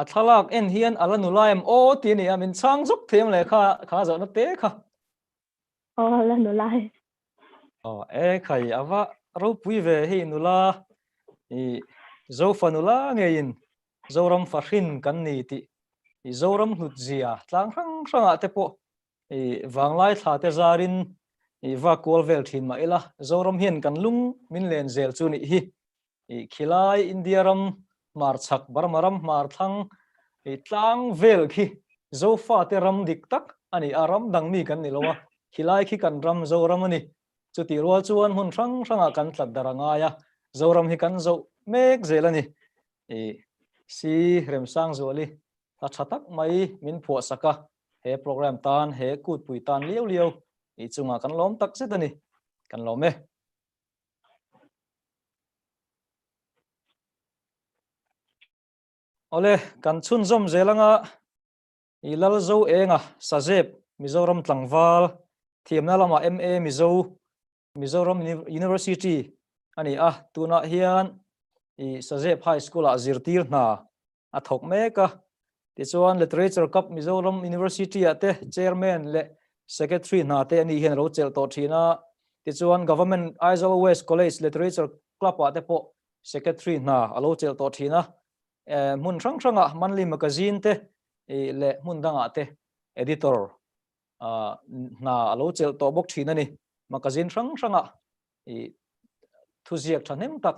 D: athalak en hian alanulaim o ti ni amin chang zuk them le kha zo na te kha
J: alanulai
D: khai ava ro pui ve hei nula zofa nula ngein zoram fashin kan ni ti zoram hlutzia tlang rang te po wanglai tha te zarin va kol vel thin ma ila zoram hian kan lung min len zel chu ni hi khilai indiaram mar chak barmaram mar thang tlang vel khi zofa te ram dik tak ani aram dang mi kan ni lowa khilai khi kan ram zoram ani chuti rual chuan hun rang kan tlat daranga ya zoram hi kan zo mek zelani si remsang zoli ta thatak mai min phu saka he program tan he kut pui tan liu chunga kan lom tak setani kan lome ole kan chun zom zelanga ilal zo enga sajep Mizoram tlangwal thiamna lama MA Mizoram University ani tuna hian sajep high school a zirtir na athok meka ti chuan literature cup Mizoram University ate chairman le secretary na te ani hian ro chel to thina ti chuan government Aizawl West College literature club ate po secretary na alo chel to thina mun ranga monthly magazine te le mun danga te editor na alo chel to bok thina ni magazine ranga thuziak thanem tak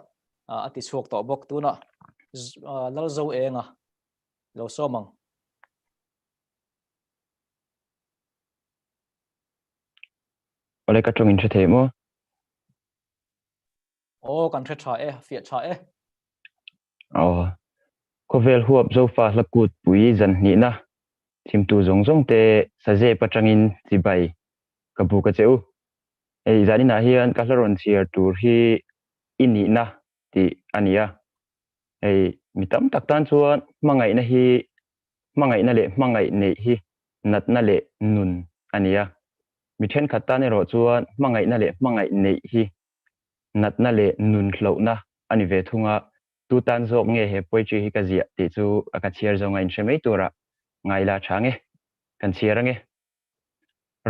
D: ati chuak to bok tuna lal zo enga lo somang
K: ole ka chungin che themo
D: o kan the tha e fia tha e
K: kovel huap zofa lakut pui zan ni na thimtu zong te saje patangin chibai kabu ka cheu ei zani na hian ka hloron chiar tur hi ini na ti ania ei mitam taktan chuan mangai na hi mangai na le mangai nei hi nat na le nun ania mi then khata ne ro chuan mangai na le mangai nei hi nat na le nun hlo na ani ve thunga tu tan zok nge he poetry hi ka zia ti chu aka chiar zonga in shemei tura ngai la thange kan chiar ange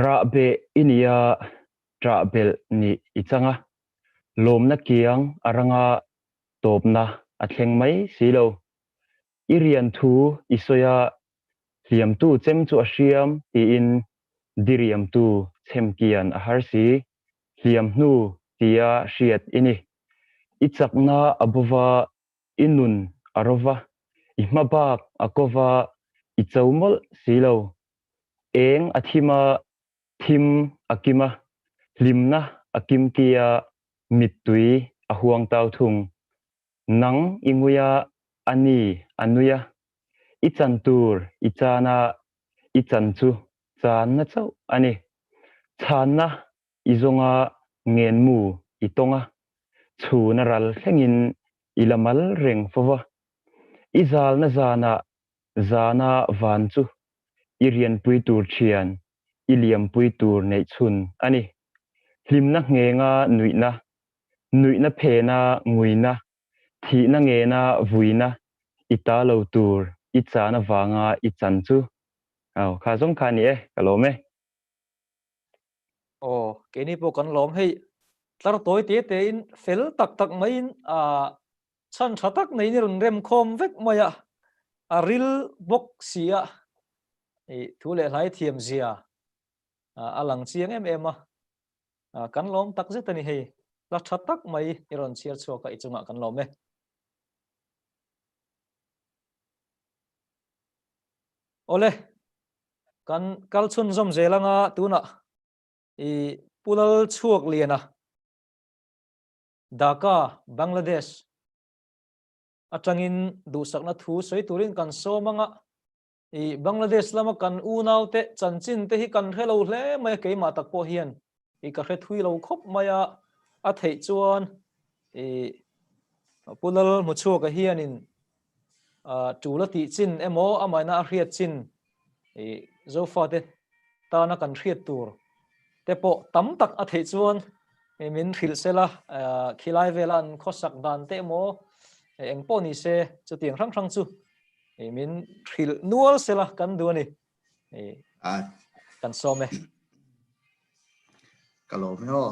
K: ra be inia tra bel ni ichanga lom na kiang aranga top na athleng mai silo irian thu isoya liam tu chem chu ashiam ti in diriam tu chem kian a harsi liam nu tia shiat ini ichakna abova inun arova ihmabak akova ichomol silo eng athima thim akima limna akim kia mitui ahuang tau thung nang inguya ani anuya ichantur ichana ichanchu channa chau ani channa izonga ngenmu itonga chuna ral thlengin ilamal reng fowa izal na zana vanchu irian puitur thian iliam puitur nei chun ani hlimna ngenga nuina phena nguina thina ngena vuina italo tur ichana wanga ichanchu aw khazong khani e kalome
D: keni po kan lom hei tlar toy te in fel tak mai in chan thatak nei ni run rem khom vek maya aril bok sia thule lai thiam zia alang chiang em kan lom tak zetani hei la thatak mai iron chiar choka ichunga kan lom me ole kan kalchun zom zelanga tuna pulal chuak liana Dhaka Bangladesh atangin du sakna thu soi turin kan somanga Bangladesh lama kan unau te chanchin te hi kan hello hle mai ke ma tak po hian ka hre thui lo khop maya a thei chuan pulal mu chu ka hianin tula ti chin emo amaina a hriat chin zofa te ta na kan hriat tur te po tam tak a thei chuan min thil sela khilai velan khosak dan te mo engpo ni se chu tiang rang chu min thil nual sela kan duani kan some
C: kalome ho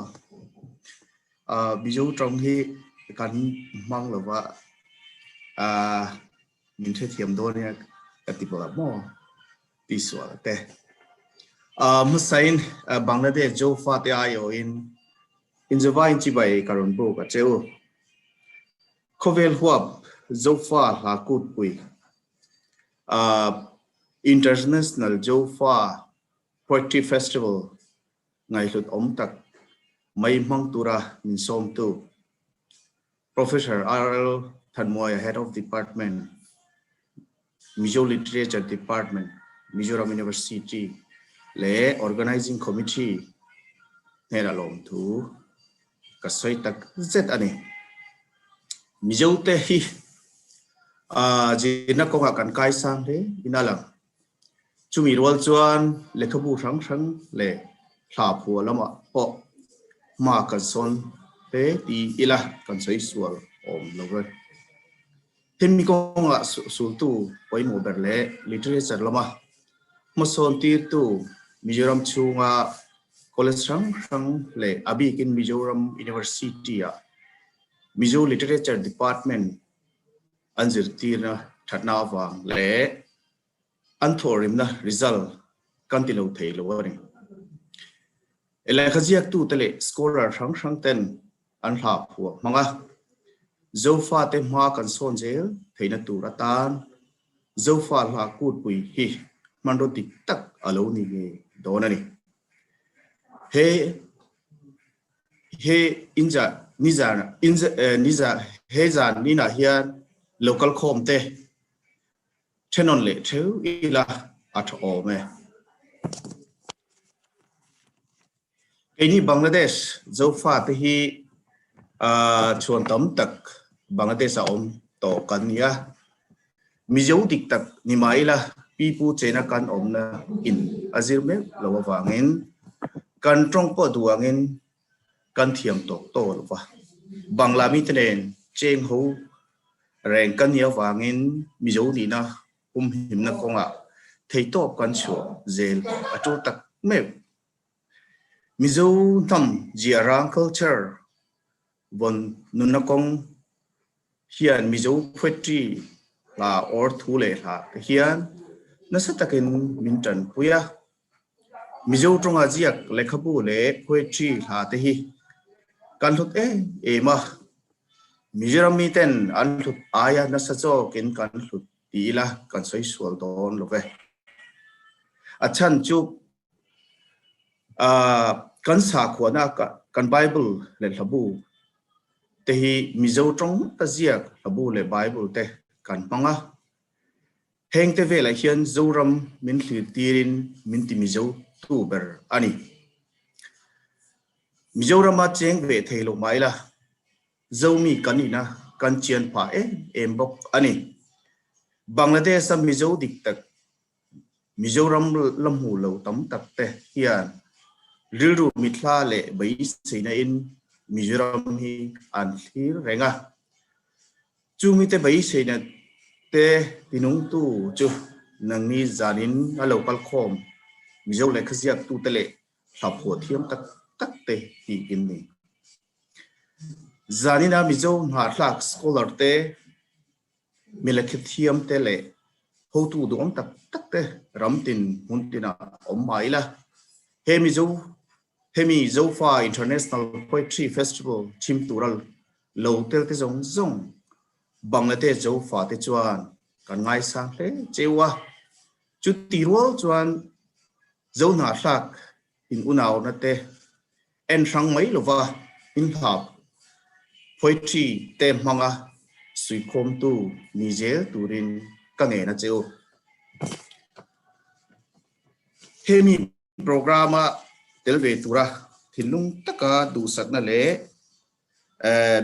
C: bijo trong hi kan mang lova min the thiam do ne katipola mo tiswa te musain Bangladesh zofa te ayo in Inzawmkhawm chibai karon bo ka cheu kovel huap zofa lakut pui International Zofa Poetry Festival ngai lut tak mai mang tura min som tu Professor RL Thanmoy, Head of Department Mizo Literature Department Mizoram University le Organizing Committee nera lom tu kasoi tak zet ani Mizo te hi jina ko kan kai sang de inalang chumi rol chuan lekhabu rang le thla phua lama po ma kan son te ti ila kan sei sual om lover hemi ko nga sul tu poi mo berle literature lama mo son tir tu Mizoram chunga college rang le abi kin Mizoram University a Mizo Literature Department anjir tirna thatna wang le anthorim na result kantilo theilo wari ele khajiak tu tele scholar rang ten an hla phua manga zofa te ma kan son zel theina tur atan zofa la kut pui hi mando tik tak alo ni ge donani he inja niza he zan ni na hian local khom te chenon le theu ila at ome ini Bangladesh zofa te hi chuan tam tak Bangladesh a om to kan ya Mizo dik tak ni maila pipu chena kan om na in azir me lawa wangin kan trong po duangin kan thiam tok to lova Bangla mi tenen cheng ho reng kan ya wangin Mizo ni na him na konga thei top kan chu zel atu tak me Mizo tam jiarang culture bon nunakong hian Mizo poetry la or thule la hian nasatakin mintan puya Mizo tonga jiak lekhabu le poetry la te hi kan lut ema Mizoram mi ten an lut aya nasajo kin kan lut tila kan soi sual don love achan chu kan sa khona kan Bible le labu te hi Mizo tong ta jiak labu le Bible te kan panga heng te vela hian zoram min thli tirin min ti Mizo tu ber ani Mizoram ma cheng ve theilo maila zomi kanina kan chian pha embok ani Bangladesh a Mizo dik tak Mizoram lamhu lo tam tak te hian riru mitla le bai seina in Mizoram hi an thlir renga chumi te bai seina te tinung tu chu nang ni zanin a local khom Mizo le khasiak tu tele thapho thiam tak tak te ti in ni zanina Mizo na thlak scholar te milakhethiam te le ho tu dom tak tak te ramtin muntina ommaila hemi zofa International Poetry Festival chim tural lo tel te zong zong Bangladesh zofa te chuan kan ngai sang le chewa chu tirwal chuan zona thlak in unaw na te en sang mai lova in hap poetry te hmanga sui khom tu nizel turin ka nge na cheu hemi programa telve tura thilung taka du sakna le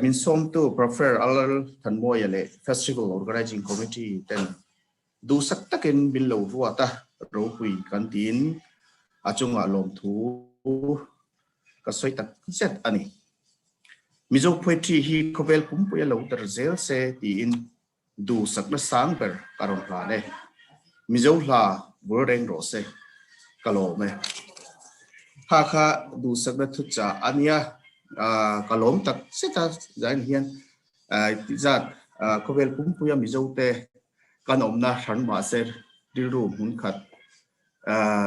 C: min som tu prefer alal thanmoya le festival organizing committee ten du sak takin bin lo ruata ro hui kan tin achunga lom thu ka soi tak zet ani Mizo poetry hi kovel kumpuya lo tar zel se ti in du sakna sang ber karon hla ne Mizo hla wordeng ro se kalome kha du sakna thu cha ania kalom tak seta zain hian zat kovel kumpuya Mizo te kanom na than ma ser diru hun khat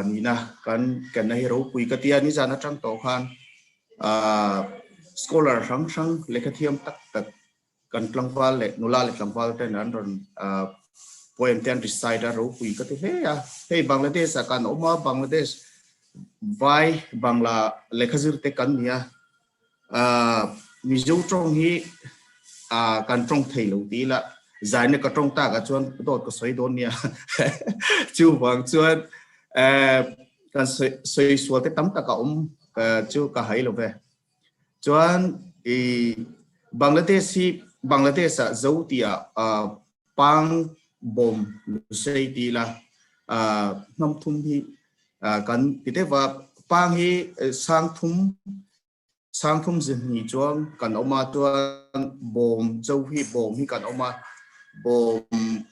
C: nina kan na hero pui katia ni jana tang to khan scholar sang lekhathiam tak tak kan tlangwal le nula le tlangwal te nan ron poem ten recite ro pui ka te he Bangladesh kan oma Bangladesh vai Bangla lekhazir te kan nia Mizo trong hi kan trong thei lo ti la zaine ka trong ta ka chuan dot ko soi don nia chu wang chuan kan soi sual te tam ta ka chu ka hai lo ve chuan Bangladesh zotia pang bom sei ti la nam thum hi kan tite wa pang hi sang thum zin ni chuan kan oma chuan bom zo hi bom hi kan oma bom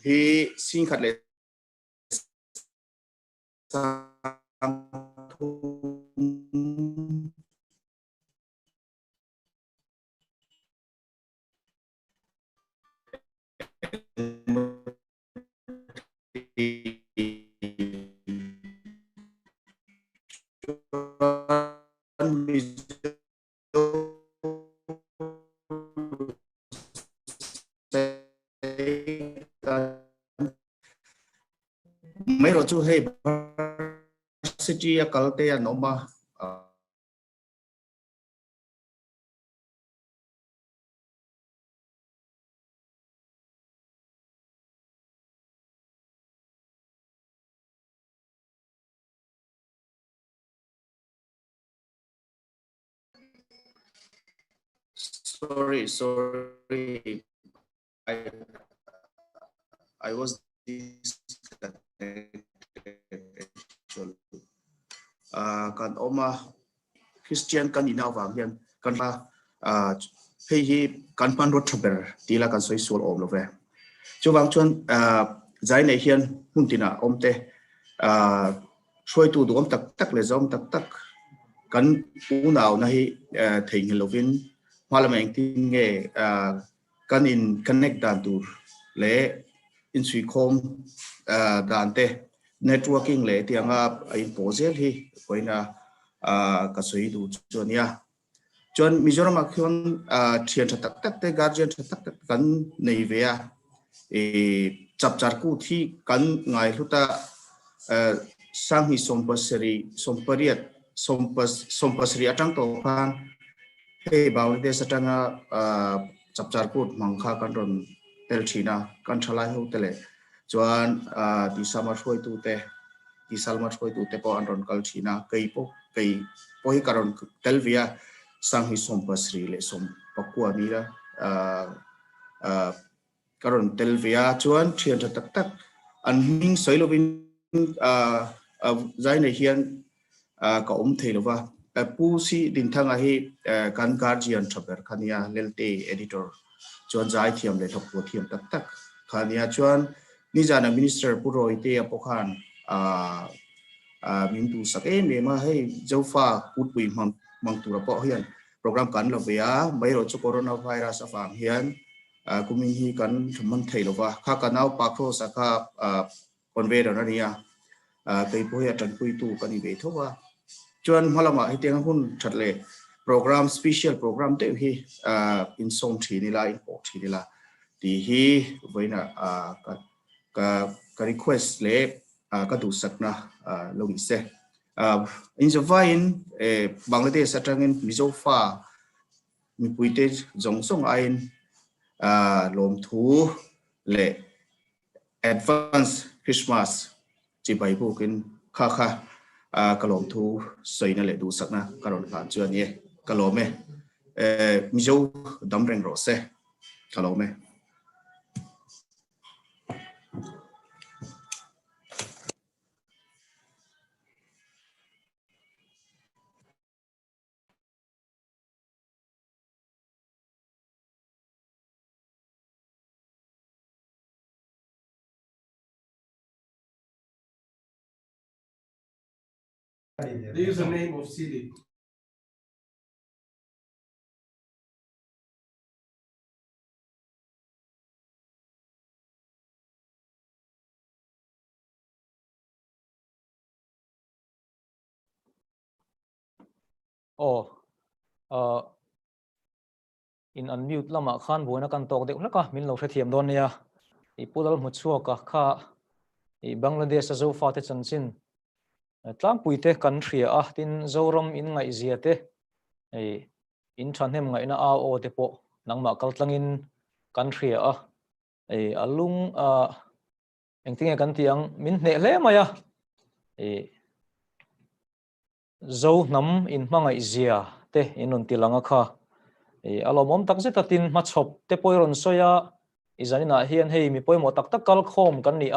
C: hi sin khat le sang thum chu hey city a kalte an oma sorry I was disconnected actually. Kan oma Christian kan inaw wang hian kan pa hei hi kan pan rot thaber tila kan soi sul om love chu wang chuan zai nei hian huntina omte soi tu dom tak tak le zom tak tak kan u naw na hi theing lovin parliament tin nge kan in connect dan tur le in sui khom dan te networking le tianga in pozel hi koina ka soi du chuania chuan Mizoram akhon thian tak tak te guardian tak tak kan nei vea chap char ku thi kan ngai hluta sang hi sompasri sompariat sompasri atang to pan he bawde satanga chap char ku mangkha kan ron tel thina kan thalai ho tele chuan ti samar hoi tu te ti salmar hoi tu te po an ron kal thina kei po hi karon telvia sang hi sompasri le som pakua ni la karon telvia chuan thian tak tak an ming soilovin zai nei hian ka theilova pu si din thanga hi kan guardian thaber khania lelte editor chuan zai thiam le thok pu thiam tak tak khania chuan ni jana minister puroi te apokhan min tu sake me ma hei zofa putpui mang tu ra po hian program kan lo bia mai ro chu coronavirus afang hian kumin hi kan thaman theilova kha kanau pakho saka convey ra nia kai po ya tan pui tu kan i be thowa chuan malama hi teng hun thatle program special program te hi in som thi ni la in po thi ni la ti hi voina ka request le ka tu sakna lo ni se Inzawmkhawm Bangladesh atangin Mizo fa MIPOTY zongsong ain lom thu le advance Christmas chi bai bukin kha kalom thu soina le du sakna karon khan chuan ye kalome Mizo damreng ro se kalome
B: The username of CD.
D: in unmute lama khan buina kan tok de ulaka min lo thiam don nia I pulal mutsuaka kha I Bangladesh zofa te chanchin tlang puite country tin zoram in ngai zia te in thanem ngai na a o te po nangma kaltlangin country alung engtinge kan tiang min ne hle maya zo nam in mangai zia te inun tilanga kha alomom tak zeta tin machop te poiron soya izanina hian hei mi poimo tak tak kal khom kan ni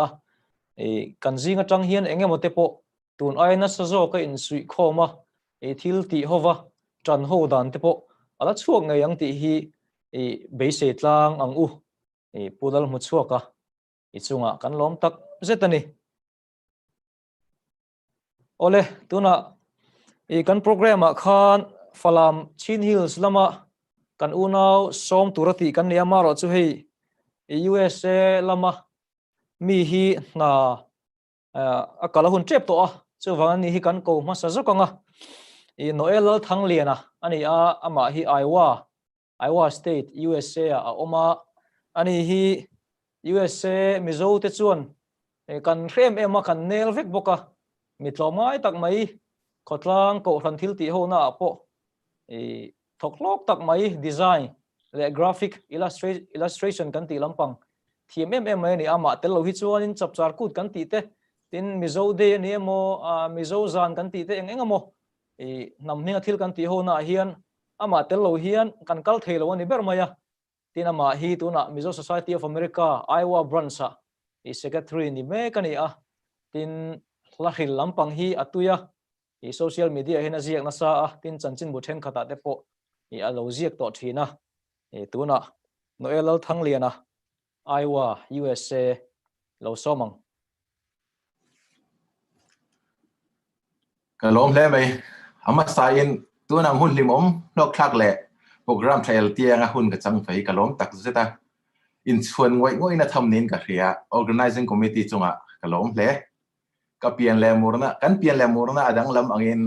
D: kan zinga tang hian engemaw te po tun aina sa zo ka in sui khoma thil ti hova tran ho dan te po ala chuak ngai ang ti hi beise tlang ang u pudal mu chuaka ichunga kan lom tak zetani ole tuna kan program khan falam Chin Hills lama kan unau som turati kan niama ro chu hei USA lama mi hi na akala hun trep to chu wang ni hi kan ko ma sa zokanga Noel thang liana ani ama hi Iowa State USA oma ani hi USA Mizo te chuan kan rem em a kan nel vek boka mi tlomai tak mai khotlang ko ran thil ti ho na po thoklok tak mai design le graphic illustration kan ti lampang thiam em mai ni ama tel lo hi chuan in chap char kut kan ti te tin mizo de ni mo mizo zan kan ti te engamo nam hninga thil kan ti ho na hian ama tel lo hian kan kal thei lo ani ber maya tin ama hi tuna Mizo Society of America Iowa branch a secretary ni me kani a tin hlahil lampang hi atuya social media hena ziak na sa a tin chanchin buthen khata te po alo ziak to thina tuna noel thanglia na Iowa USA lo somang
L: kalom le mai ama sain tuna hun limom nok thak le program trial tia nga hun ka chang fei kalom tak zeta in chuan ngoi na tham nin ka ria organizing committee chunga kalom le ka pian le murna kan pian le murna adang lam angin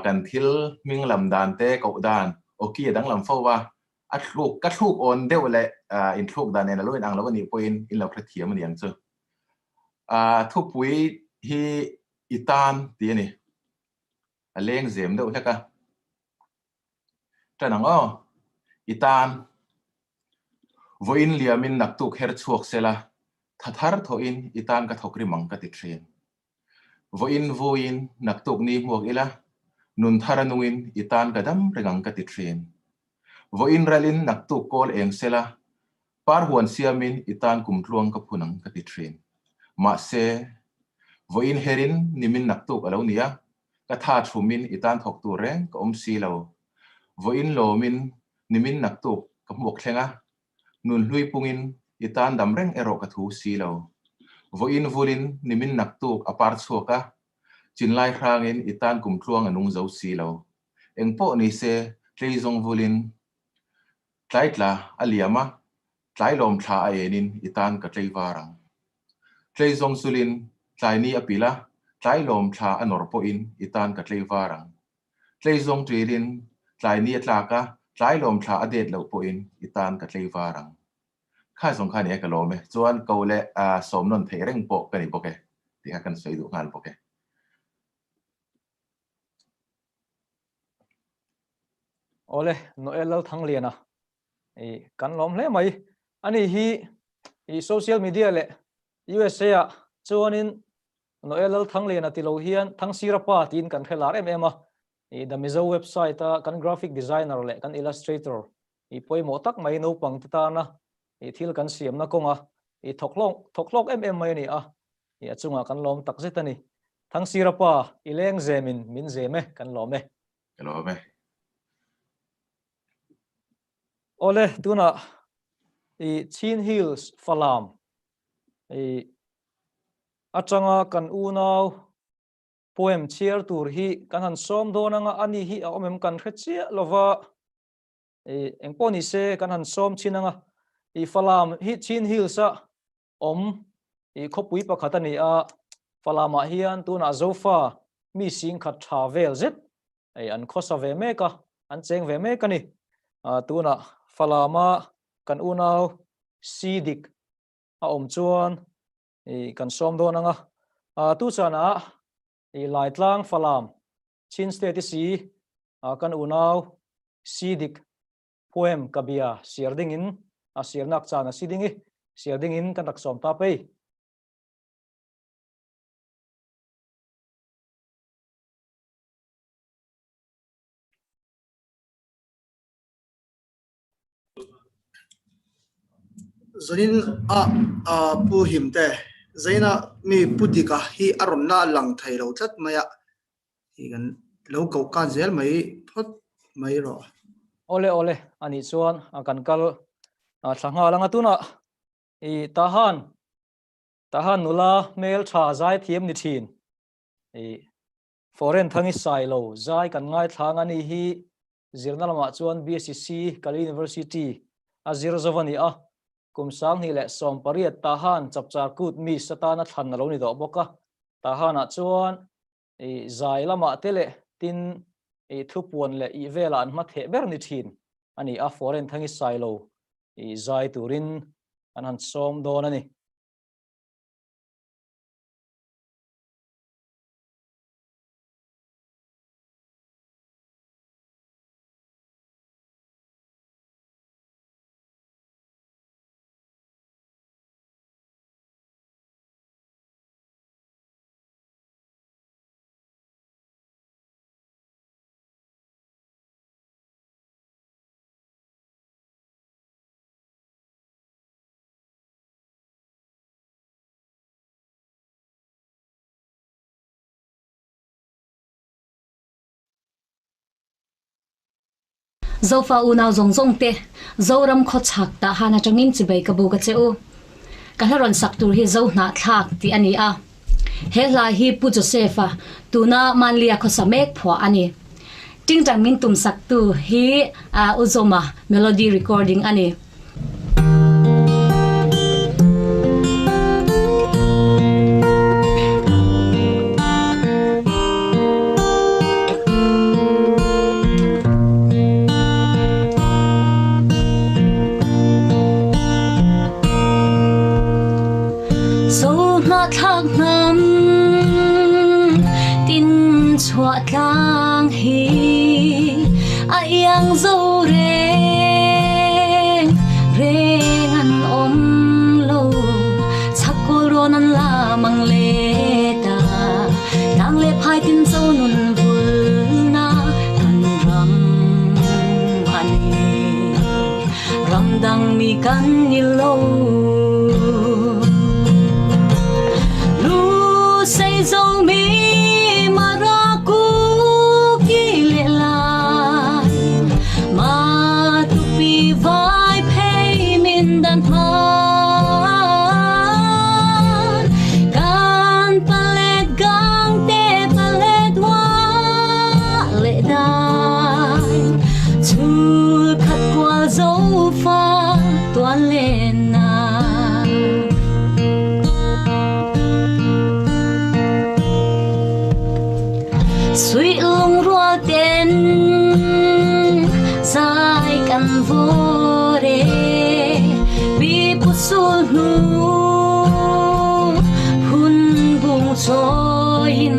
L: kan thil ming lam dan te ko dan oki adang lam fowa atluk ka thuk on deu le in thuk dan ne lo in ang lo ni point in lo khathiam ni ang chu thu pui hi itan ti ni aleng zem deu hleka tanang o itan voin liamin naktuk her chuak sela thathar thoin itan ka thokri mang ka ti thren voin naktuk ni muak ila nun tharanungin itan kadam rengang ka ti thren voin ralin naktuk kol eng sela par huan siamin itan kumtluang ka phunang ka ti thren ma se voin herin nimin naktuk alo nia ka tha thumin itan thok tu reng ka si lo voin lomin nimin naktuk ka muak thlenga nun hlui pungin itan damreng ero ka thu si lo voin vulin nimin naktuk apar chuaka chinlai hrangin itan kumtluang anung zo si lo engpo ni se tleizong vulin tlaitla aliama tlailom thla a enin itan ka tleiwarang tleizong sulin tlaini apila tlailom thla anorpo in itan ka tleiwarang tleizong trilin tlaini atlaka tlailom thla adet lo po in itan ka tleiwarang khai song khai ne ka lo me chuan ko le som non thei reng po ka ni poke ti ha kan sei du ngal poke
D: ole noel thanglia na kan lom le mai ani hi social media le USA a chuanin noel thanglia na tilo hian thangsira pa tin kan khelar em a the Mizo website a kan graphic designer le kan illustrator poimo tak mai no pang ta na thil kan siam na konga thoklok em mai ni a chunga kan lom tak zetani thangsira pa ileng zemin min zeme kan lome ole tuna Chin Hills falam achanga kan unau poem cheer tur hi kan han som donanga ani hi omem kan khachia lova engponi se kan han som chinanga falam hi Chin Hills a khopui pakhatani a falama hian tuna zofa mi sing khat travel zet an khosa ve meka an cheng ve meka ni tuna falama kan unau sidik a chuan kan som donanga tu chana lai tlang falam Chin State si kan unau sidik poem kabia sirdingin sirnak chana sidingi sirdingin kan tak som ta pe
C: zanin pu himte zaina mi putika hi aronna lang thailo tlat maya higan lo ko kan zel mai thot mai ro
D: ole ani chuan kan kal thanga langa tuna tahan nula mail tha zai thiam ni thin foreign thangi sailo zai kan ngai thang ani hi zirnalama chuan BSc Kali University azir zawani a kumsang hi le som pariat tahan chapchar kut mi satana than lo ni do boka tahana chuan zai lama tele tin thupuan le vela an ma the ber ni thin ani a foreign thangi sailo zai turin an han som don ani
M: Zofa unau zong zong te zoram kho chak ta hana changin chibai ka bu ka cheu kalaron saktur hi zo na thak ti ani a hela hi pu Josepha tuna manlia kho samek phwa ani ting tang min tum saktu hi uzoma melody recording ani Tlang hi ayang zo reng an om lo sakoro nan la mang le ta nang le phai tin zo nun vul na kan ram ani ram dang mi kan ni lo lu say zo mi sweet long roa ten sai kan vore bi pusul nu hun bung soin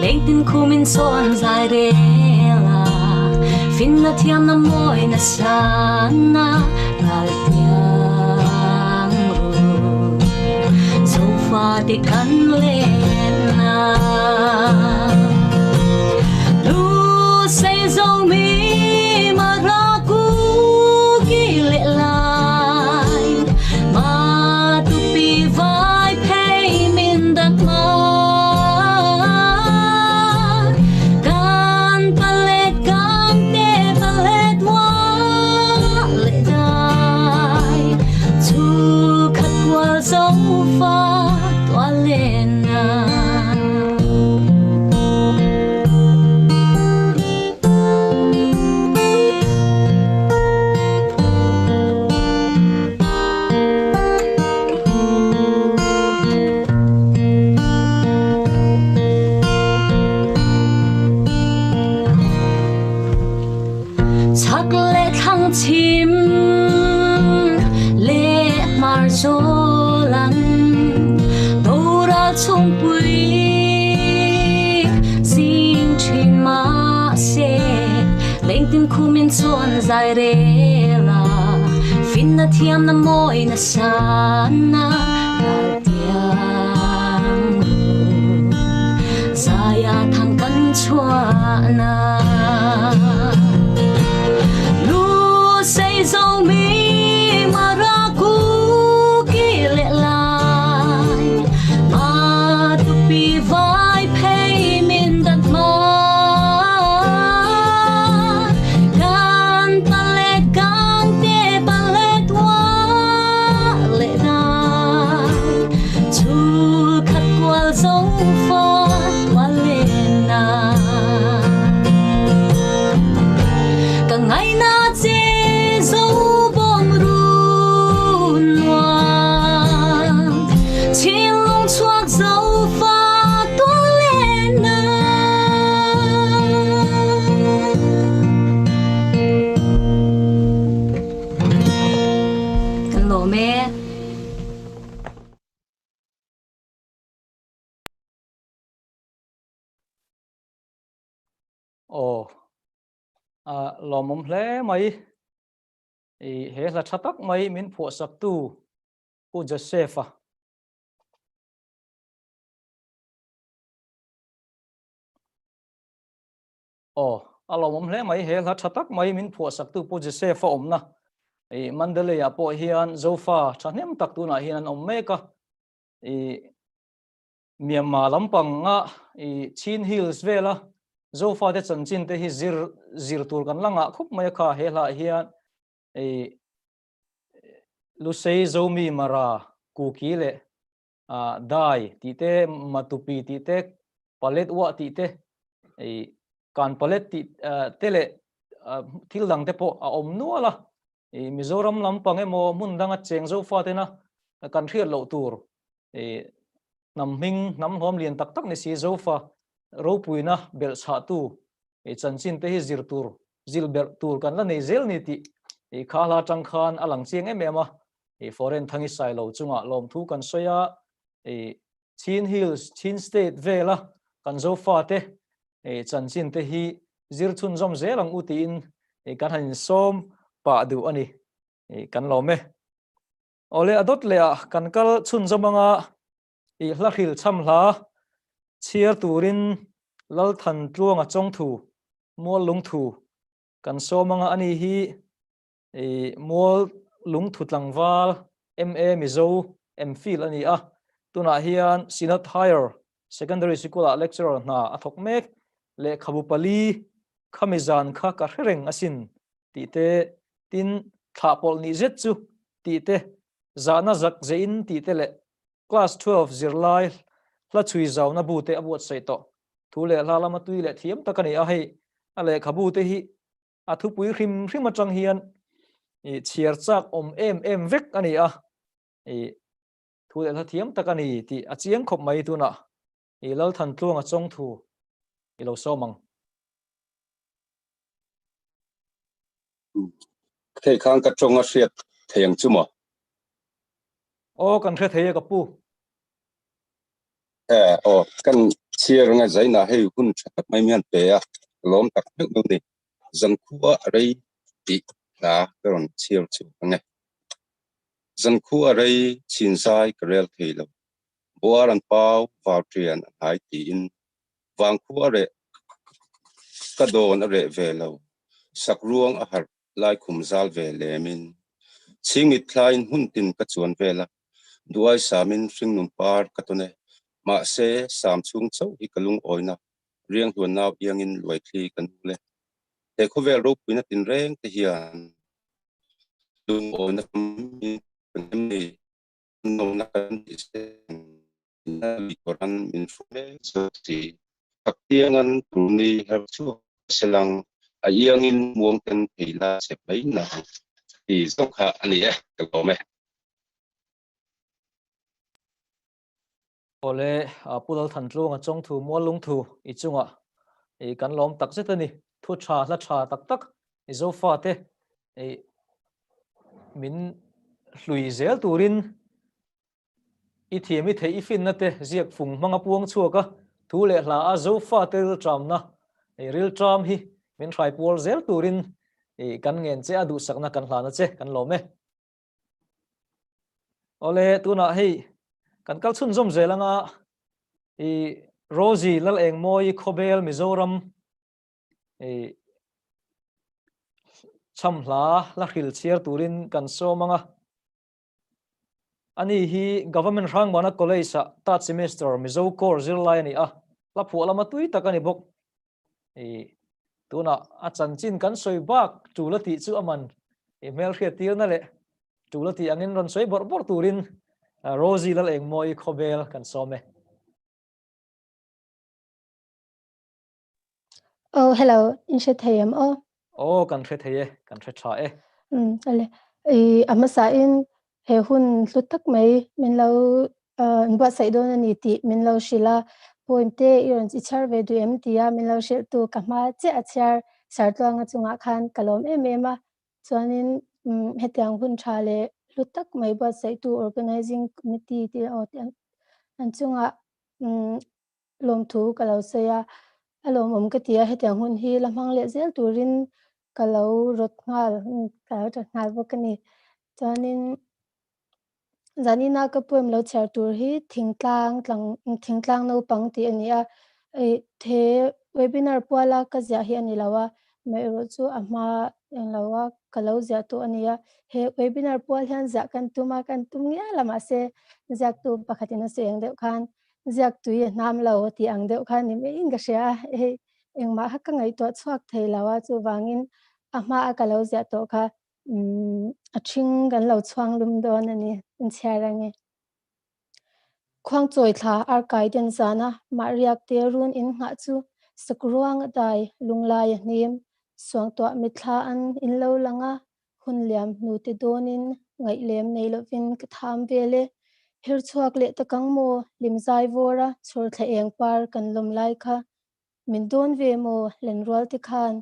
M: leng tin kumin son zai re la fin na thiam na moi na sana nal tiang ru so far de kan le na say zo mi maraku gile lai ma tu pi vai pay min dat ma kan palet te palet wa le dai tu khat wa zo fa to lena chim le mar zolan dora chung pui sing chin ma se leng tin kumin chuan zai re la fin na thiam na moi na sana dal tiang saya thang kan chua na say zo mi maraku gile lai ma tu pi vai pay min dat ma kan palet te palet wa le dai tu khat kwal zo fa wa le na ka ngai na
D: lo mom hle mai he la thatak mai min phu sak tu pu Josepha alo mom hle mai he la thatak mai min phu sak tu pu Josepha omna Mandalay po hian Zofa thahnem tak tu na hian om meka Myanmar lampang nga Chin Hills vela zofa te chanchin te hi zir tur kan langa khup mai kha he la hian lusei zomi mara kuki le dai ti te matupi ti te palet wa ti te kan palet ti tele thil dang te po a om nuala Mizoram lampang emo mun danga cheng zofa te na kan riat lo tur nam hing nam hom lian tak tak ni si zofa ro puina bel cha tu chanchin te hi zil ber tur kan la nei zel ni ti khala tang khan alang chiang ema foreign thangi sai lo chunga lom thu kan soya Chin Hills Chin State vela kan zofa te chanchin te hi zir chun zom zelang utin kan han som pa du ani kan lome ole adot le kan kal chun zomanga hla khil cham hla chiar turin lal than tluanga chong thu mol lung thu kan somanga ani hi mol lung thu tlangwal MA Mizo MPhil ani tuna hian Sinat Higher Secondary School lecturer na athok mek le khabupali khamizan kha ka reng asin ti te tin thapol ni zet chu ti te zana zak zein ti te le class 12 zirlai hla chui zawna bu te abuat sei to thu le hla lama tui le thiam takani a hei ale khabu te hi athu pui hrim atang hian chiar chak om em vek ani thu le hla thiam takani ti achiang khop mai tu na lal than tluanga chong thu lo somang
N: thei khang ka chonga hriat theiang chuma
D: kan hre thei ka pu
N: kan chiar nga zaina hei hun thak mai mian pe a lom tak mek ni zan khuwa rei ti na karon chiar chu nge zan khuwa rei chin sai krel theilo boaran pau vartrian hai ti in wang khuwa re ka don re velo sakruang a har lai khumzal ve lemin chingit thlain huntin ka chuan vela duai samin ringnum par katone ma se sam chung chau hi kalung oina riang huan naw iangin loi thli kan le te khovel ro puina tin reng te hian lung oina ni no na kan ise na li koran min fume so si aktiangan tuni har chu selang aiangin muang ten thila se pai na ti sokha ani ka gome
D: ole pulal than tluanga chong thu mol lung thu ichunga kan lom tak zetani thu tha la tha tak tak zofa te min hlui zel turin thiami thei ifin na te ziak phung manga puang chuaka thu le hla a zofa te tram na ril tram hi min thrai pol zel turin kan ngen che adu sakna kan hla na che kan lome ole tuna hei kan kal chun zom zelanga Rosie lal eng moi khobel Mizoram chamhla la khil chiar turin kan somanga ani hi government rang mana college sa ta semester Mizo course zirlai ani la phu lama tui takani bok tuna a chanchin kan soi bak tulati chu aman mel khia tir na le tulati angin ron soi bor turin Rosie lal eng moi khobel kan some
J: hello in she thayam
D: kan thre theye kan thre tha
J: ale amasa in he hun lutak mai min lo ba sai don ani ti min lo shila pointe iron chi char ve du mt ya min lo shil tu kama che achar sar twanga chunga khan kalom ema chuanin hetiang hun thale lutak mai ba sai tu organizing committee ti an chunga lom thu kalau saya alom ka tia hetiang hun hi lamang le zel turin kalau rot ngal bokani chuanin zanina ka poem lo char tur hi thingtlang no pangti ania the webinar pwala ka zia hi ani lawa mai ro chu ama lawa kalau zia tu ania he webinar pwal hian za kan tuma kan tumya lama se zak tu pakhatina se ang deuh khan zak tu ye nam lo ti ang deuh khan ni me inga sha
O: engma ha ka ngai to chuak thei lawa chu wangin ama ka lo zia to kha a thing kan lo chuang lum don ani in charange khwang choi thla ar kai den zana ma riak te run in nga chu sakruang dai lunglai hnim suang to mi thla an in lo langa hun liam nu te donin ngai lem nei lovin ka tham vele her chuak le takang mo limzai vora chhor thla eng par kan lom lai kha min don ve mo len rol ti khan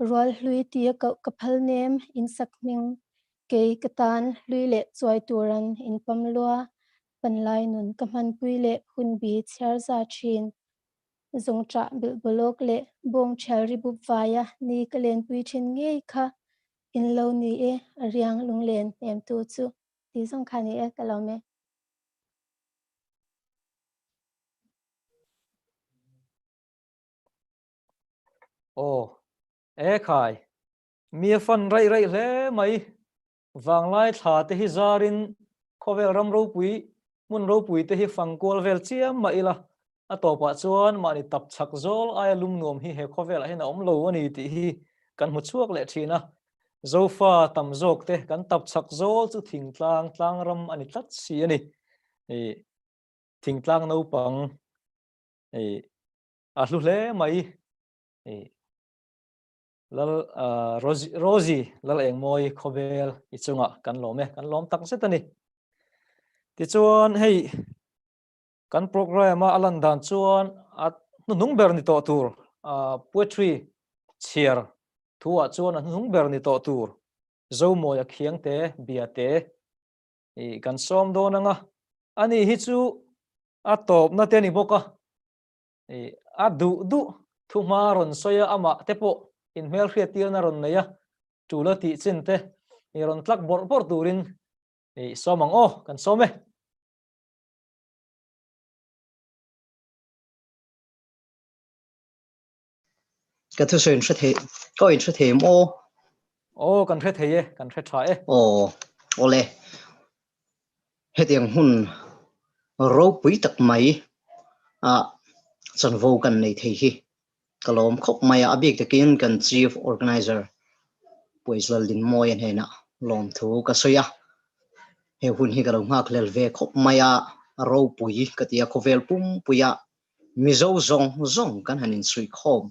O: rol hlui ti ka phal nem in sakming ke katan hlui le choi turan in pamlua panlai nun ka man pui le hun bi chhar za thin zong tra bil bolok le bong chhal ri bup vaya ni ka len pui thin nge kha in lo ni e riang lung len em tu chu ti zong khani e kalome
D: ô khai mía phân rây rây lẽ mày vàng lai thả te hi zarin khovel ram ro pui mun ro pui te hi phang kol vel chiam mai la a to pa chuan mani tap chak zol ai lum nom hi he khovel a hen om lo ani ti hi kan mu chuak le thina zofa tam zok te kan tap chak zol chu thing tlang ram ani tlat si ani e thing tlang no pang e a hlu hle mai e lal Rosie lal eng moi khovel ichunga kan lom tak setani ti chuan hei kan program a alan dan chuan at nung ber ni to tur poetry chiar thua chuan nung ber ni to tur zo moi a khiang te bia te i kan som do nanga ani hi chu a top na te ni boka e a du thu ma ron soya ama te po in mel khria tir na ron neya chula ti chin te i ron tlak bor turin e somang o kan some
P: cái thứ sinh xuất hiện có in xuất hiện
D: ô kan khe theye kan khe tha e
P: ole hết tiếng hun râu quý tắc máy chân vô cần này thì hi kalom khóc mày abik the kin kan chief organizer pues lal din moi en hena lom thu ka soya he hun hi kalom hak lel ve khóc mày râu pui katia khovel pum puya mizo zong kan hanin sui khom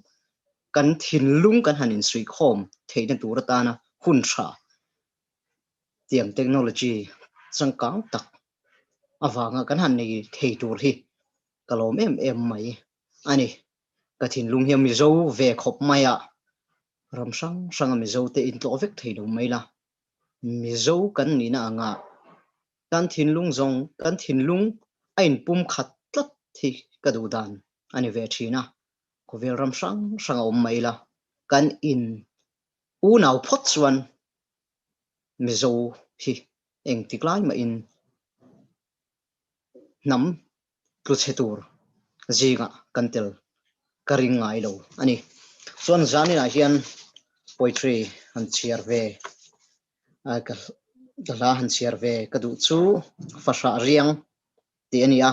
P: kan thin lung kan hanin sui khom theina turata na hun tha tiang technology changkang tak awanga kan han nei thei tur hi kalom em mai ani ka thin lung hiam mizo ve khop maya ram sang mizo te in tlo vek thei do mai la mizo kan ni na anga kan thin lung zong kan thin lung ain pum khat tlat thi ka du dan ani ve thina ko vel ram sang om mai la kan in u nau phot chuan mizo hi eng tiklai ma in nam kluchetur zinga kantel karing ngai lo ani chuan zani na hian poetry han chiar ve ka dala han chiar ve ka du chu fasha riang ti ania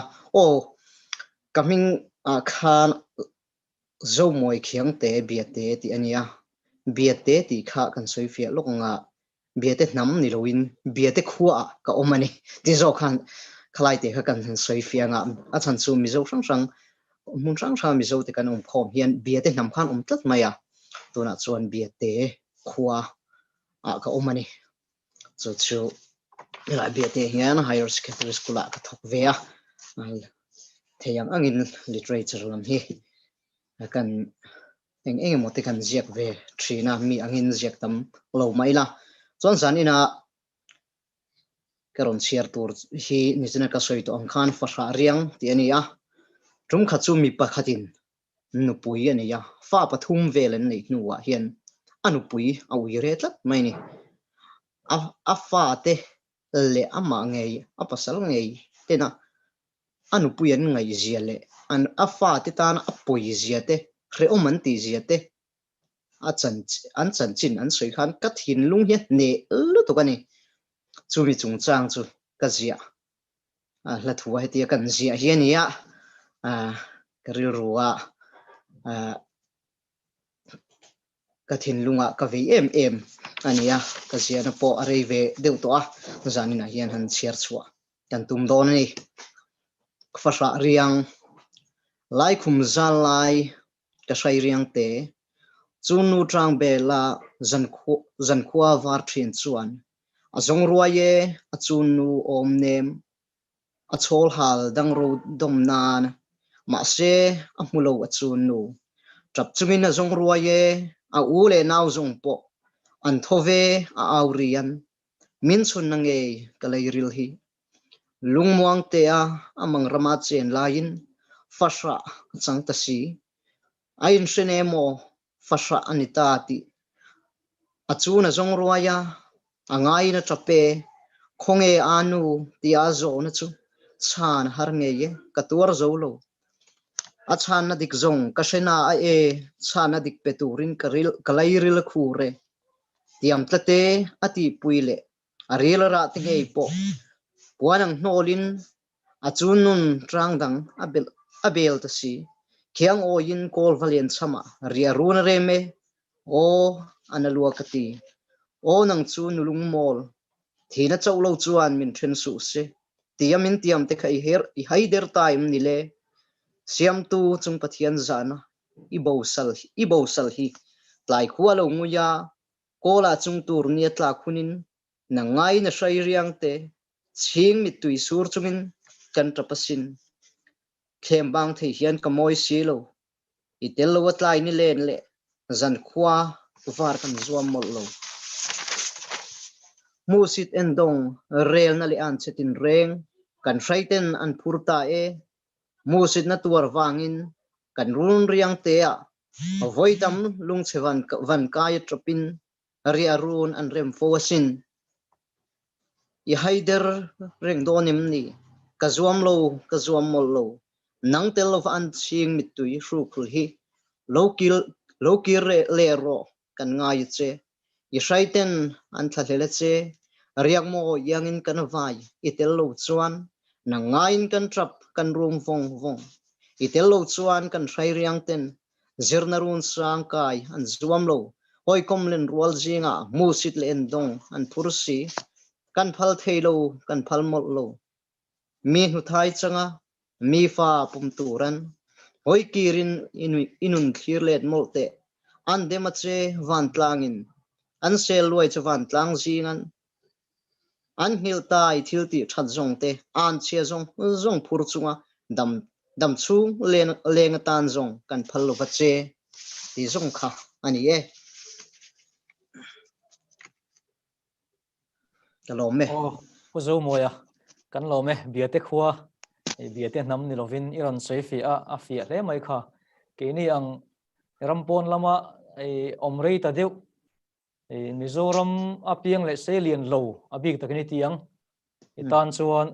P: coming khan zo moi khiang te bia te ti ania bia te ti kha kan soi fia lokonga bia te nam ni loin bia te khuwa ka omani ti zo khan khlai te kha kan soi fia nga a chan chu mizo sang mun sang mizo te kan khom hian bia te nam khan tlat maya tuna chuan bia te khuwa ka omani chu la bia te hian higher secondary school ka thok ve a theyang angin literature lam hi kan eng mo te kan ziak ve thina mi angin ziak tam lo mai la chuan zan ina karon share tur hi nizena ka soi to ang khan fasha riang ti ani a tum kha chu mi pakhatin nu pui ani ya fa pathum velen nei nuwa hian anu pui au ire tlat mai ni a fa te le ama ngei a pasal ngei tena anu pui an ngai ziale an a fa te tan a pui ziate re oman ti ziate an chan chin an soi khan ka thin lung hi ne lu to kani chu mi chung chang chu ka zia la thuwa he tia kan zia hian ya karil ruwa ka thin lunga ka ve em ania ka ziana po arei ve deuh to a zanina hian han chiar chua kan tum don ni fasha riang lai khum zal lai ka sai riang te chunu trang be la zan khua var thin chuan azong ruaye achunu om nem achol hal dang ro dom nan ma se amulo achunu trap chungin azong ruaye a ule naw zong po an thove a aurian min chun na nge kalai ril hi lungmuang te a amang rama chen lain fasha chang ta si ain senemo fasha anita ti achuna zong ruaya angai na chape khonge anu ti azo na chu chan har nge ye katur zo lo a chan na dik zong ka sena a e chan na dik peturin karil kalai ril khure tiam tlate ati puile aril ra ti ngei po puanang hnolin achunun trangdang abel ta si khiang o in kol valen chama ria run reme o analua kati o nang chu nulung mol thina chawlo chuan min then su se tiamin tiam te khai her I haider time ni le siam tu chung pathian zana I bosal hi tlai khualo nguya kola chung tur ni tla khunin na ngai na sai riang te ching mi tui sur chungin kan trapasin khembang thei hian kamoi silo itel lo tlai ni len le zan khwa var kan zuam mol lo musit endong rel na le an chetin reng kan raiten an phurta e musit na tuar wangin kan run riang te a voidam lung chewan van kai tropin ri arun an rem fosin I haider reng donim ni ka zuam mol lo nang tel of an sing mitui hrukul hi lokil le ro kan ngai che I raiten an thlele che riak mo yangin kan vai itel lo chuan na ngain kan trap kan rum vong itel lo chuan kan rai riang ten zirnarun sang kai an zuam lo hoi komlen rual jinga musit le endong an pursi kan phal theilo kan phal mol lo mi hu thai changa mi fa pum turan hoi kirin inun thirlet molte an demache van tlangin an sel loi chawan tlang jingan an hil tai thilti that zong te an che zong phur chunga dam chu leng tan zong kan phal lo bache ti zong kha ani e kalome
D: puzo moya kan lo me biate khwa biate nam ni lovin iron sefi a fia le mai kha ke ni ang rampon lama omrei ta deu Mizoram apiang le selian lo abik takini tiang itan chuan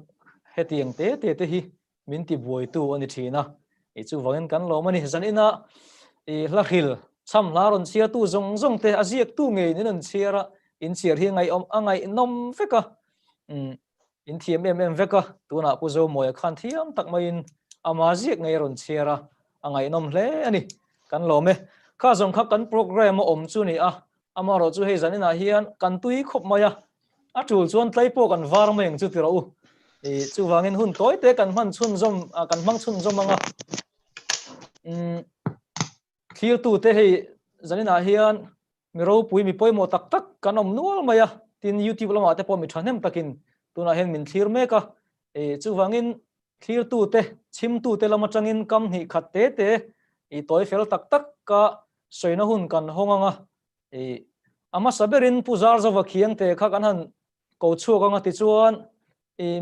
D: hetiang te hi minti buai tu ani thina chu wangin kan lo mani zanina hlahil cham laron sia tu zong te aziak tu nge nin an chiara in chiar hi ngai angai nom feka in thiam em veka tuna puzo moya khan thiam tak mai in amaziak ngai ron chiara angai nom hle ani kan lo me kha zong kha kan program om chu ni a amaro chu he zanina hian kan tui khop maya atul chuan tlaipo kan var meng chu tiro chu wangin hun toy te kan man chun zom kan mang chun zom anga thil tu te he zanina hian miro pui mi poimo tak kan om nual maya tin YouTube lama te po mi thanem takin tuna hen min thlir meka chu wangin thlir tu te chim tu te lama changin kam hi khat te toy fel tak ka soina hun kan honganga ama saberin puzar zawa khiang te kha kan han ko chuak anga ti chuan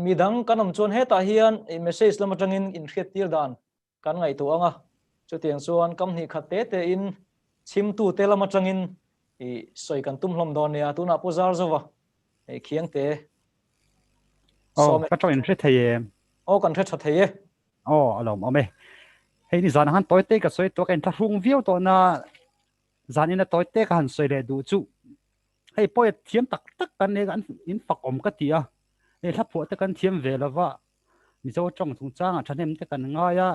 D: midang kanam chuan heta hian message lama tangin in khet tir dan kan ngai tu anga chu tiang chuan kam ni khat te in chim tu te lama tangin soi kan tum hlom don ya tuna puzar zawa khiang te
Q: ka tong in thre thei
D: kan thre thei
Q: alom ame hei ni zan han toy te ka soi to kan tha rung viau to na zanina toy te ka han soi le du chu hei poet thiam tak kan ne kan in fak om ka tia thaphu te kan thiam ve lawa mizo chong chung chang thanem te kan nga ya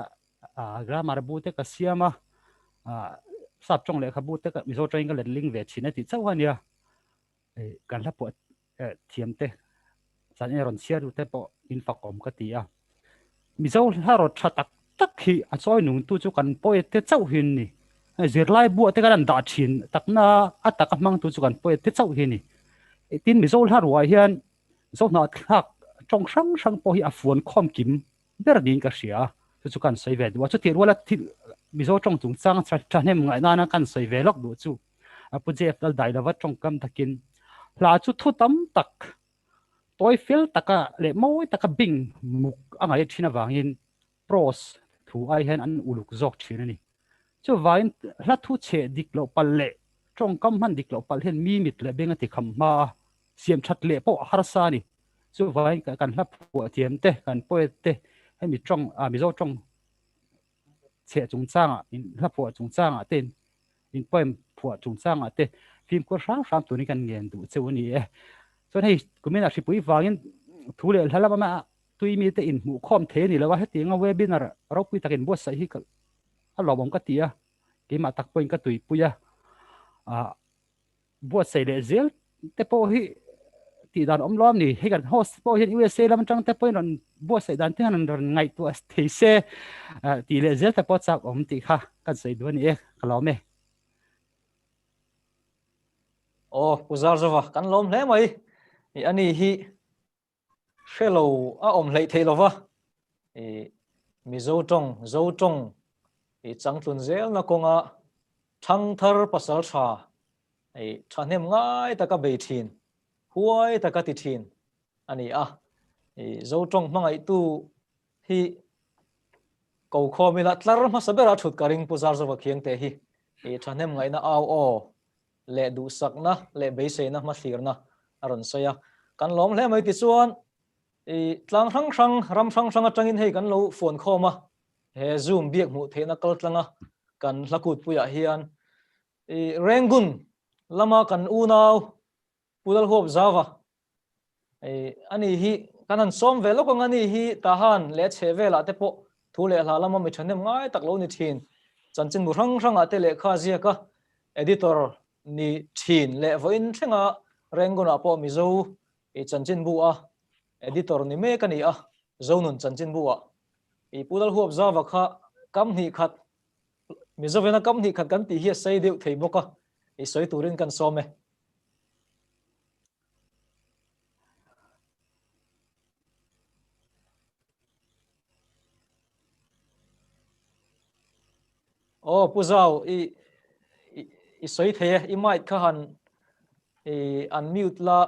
Q: grammar bu te ka siama sap trong lệ khabu te ka Mizo train ka len ling ve china ti chau hania kan la po thiam te san ron sia ru te po in fakom ka ti a Mizo ha ro thatak tak hi a choi nung tu chu kan poet te chau hin ni zirlai bu te kan da thin takna ataka mang tu chu kan poet te chau hi ni tin Mizo ha ruai hian zo na thak trong sang sang po hi a fuan khom kim ber din ka sia chu kan sei ve du chu ti wala Mizo trong tung chang chanem ngai na kan sei ve lok du chu a pu je dal dai lawa trong kam takin la chu thu tam tak toy fil taka le moi taka bing muk angai thina wangin pros thu ai hen an uluk zok thina ni chu vain la thu che dik lo pal le trong kam han dik lo pal hen mi mit le benga ti kham ma siam that le po har sa ni chu vain kan la pu tiam te kan poet te he mi trong Mizo trong che chung chang in la pu chung chang ten in poem pu chung chang te phim ko sang tu ni kan ngen du chu ni so hei kumena sipui wangin thule hlalama ma tui mi te in mu khom the ni lawa heti nga webinar ro pui takin bo sai hi ka alobom ka tia ke ma tak point ka tui puya bo sai le zel te po hi ti dan omlom ni he kan host po hi USA lam tang te point on bo sai dan te han ngai tu stay se ti le zel te po chak om ti kha kan sai do ni kalome
D: puzar zawa kan lom hle mai ani hi fellow a om hlei theilova Mizo tong zo tong chang tlun zel na konga thang thar pasal tha thanem ngai taka be thin huai taka ti thin ani zo tong mangai tu hi ko kho mi la tlar ma sabera thut karing puzar zawa khiang te hi thanem ngai na au le du sakna le be se na ma thirna aron soya kan lom hle mai ti chuan tlang rang ram rang atangin hei kan lo phone khoma he zoom biak mu thena kal tlanga kan hlakut puya hian rengun lama kan unau pudal hop zawa ani hi kanan som velo ko ngani hi tahan le chevela te po thule hla lama mi thanem ngai tak lo ni thin chanchin bu rang ate le kha zia ka editor ni thin le voin thenga renguna po Mizo chanchin bu editor ni me kani zonun chanchin bu pudal huap zawa kha kam ni khat Mizo vena kam ni khat kan ti hi sei deu thei boka soi turin kan some puzau soi the I mic kha han unmute la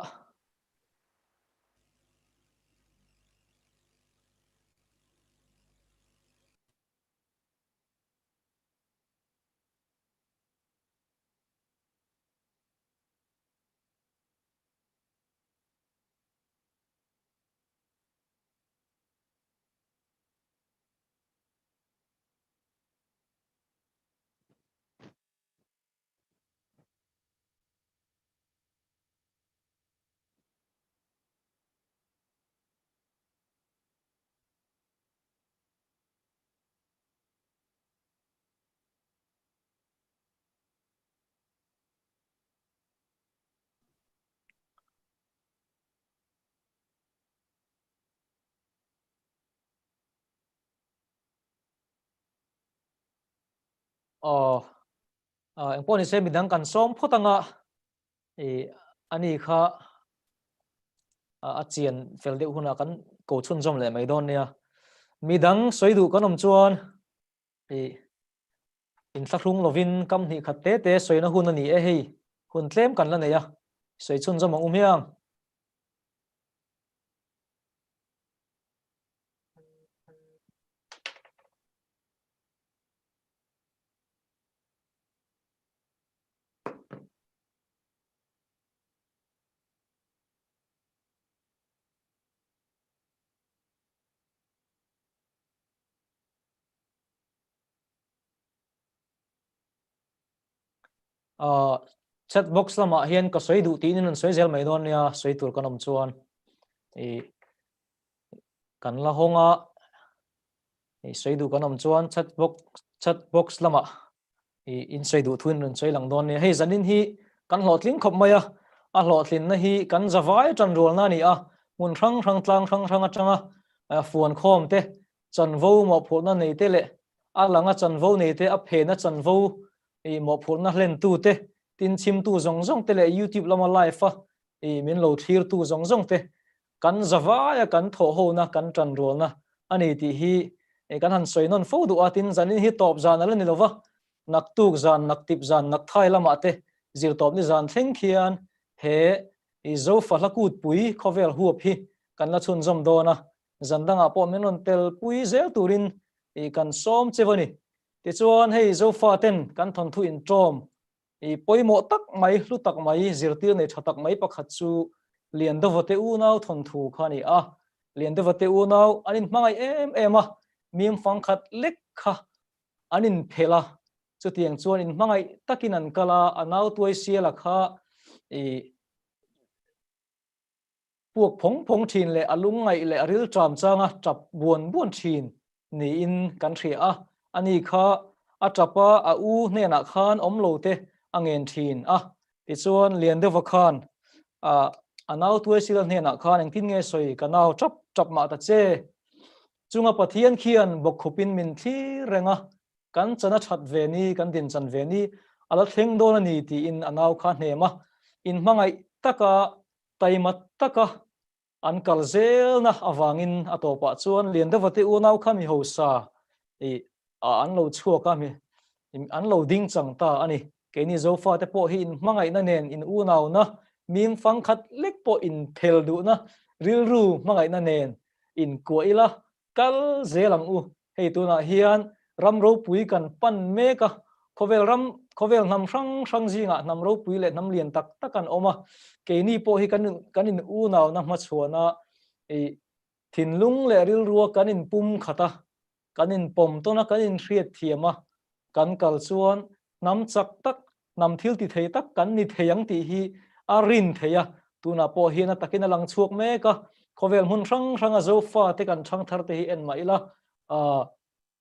D: em poni se midang kan som photanga ani kha chian fel deuh huna kan ko chun jom le mai don nia midang soidu kanom chuan in thlung lovin kam ni khatte te soina hun ani hei hun tlem kan la neya soi chun jom hiang chat box lama hian ka soi du ti nin soi zel mai don nia soi tur kanom chuan kan la honga soi du kanom chuan chat box lama in sei du thuin ron sei lang don ne hei zanin hi kan hlotlin khop maya a hlotlin na hi kan zawai tan rol na ni a mun rang rang tlang atanga fuan khom te chan vo mo phur na nei te le a langa chan vo nei te a phe na chan vo e mo phur na hlen tu te tin chim tu zong te le YouTube lama live a e min lo thir tu zong te kan zawai kan tho ho na kan tran rol na ani ti hi e kan han soi non fo du atin zanin hi top zan ala ni lova nak tuk zan nak tip zan nak thai lama te zir top ni zan thleng khian he i zofa lakut pui khovel huap hi kan la chun zom dona zandanga po menon tel pui zel turin i kan som chewani ti chuan hei zofa ten kan thon thu in trom i poimo tak mai hlu tak mai zirtir nei thatak mai pakhat chu lian do vote u nau thon thu khani a lian do vote u nau anin mangai em a mim phang khat lek kha anin phela chu tiang chuan in mangai takin an kala anau tuai siala kha e puak phong thin le alung ngai le aril tram changa chap buan thin ni in kan thria a ani kha a chapa a u ne na khan omlo te angen thin a ti chuan lian de vakhan a anau tuai sil ne na khan ang tin nge soi kanau chap ma ta che chunga pathian khian bok khupin min thi renga kan chana that ve ni kan din chan ve ni ala thleng don ani ti in anau kha hnema in mangai taka taimat taka an kalzel na awangin atopa chuan lian de vate u nau kha mi ho sa e an lo chhuak ka mi an lo ding chang ta ani ke ni zofa te po hi in mangai na nen in u nau na mim phang khat lek po in thel du na ril ru mangai na nen in koila kal zelang u hei tu na hian ram ro pui kan pan me ka khovel nam sang zinga nam ro pui le nam lian tak takan oma ke ni po hi kan in u naw na ma chuana e thinlung le ril ruwa kan in pum khata kan in pom to na kan in hriat thiama kan kal chuan nam chak tak nam thil ti thei tak kan ni theyang ti hi a rin theya tuna po hi na takin lang chuak me ka khovel hun sang a zofa te kan thang thar te hi en maila a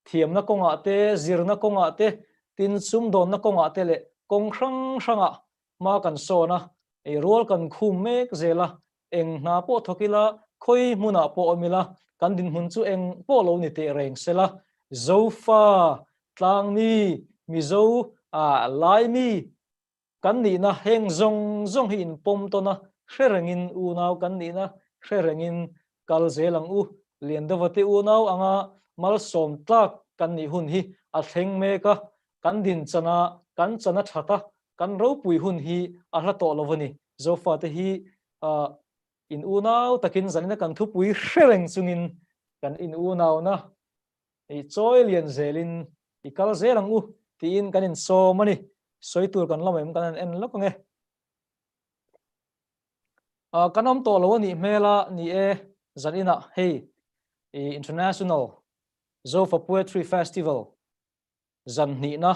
D: thiam na konga te zir na konga te tin sum don na konga te le kong sanga ma kan so na e rol kan khum mek zela eng na po thokila khoi muna po omila kan din hun chu eng po lo ni te reng sela zofa tlang mi mizo lai mi kan ni na heng zong hi in pom to na hrengen u naw kan ni na hrengen kal zelang u lian do vate u naw anga mal som tlak kan ni hun hi a thleng me ka kan din chana thata kan ro pui hun hi a hla to lovani zofa te hi in u naw takin zanina kan thu pui hrengen chungin kan in u naw na e choi lian zelin i kal zelang u tin kan in so mani soi tur kan lomem kan en lok nge kanom to lo ni mela ni e zanina hey International Zofa Poetry Festival zan ni na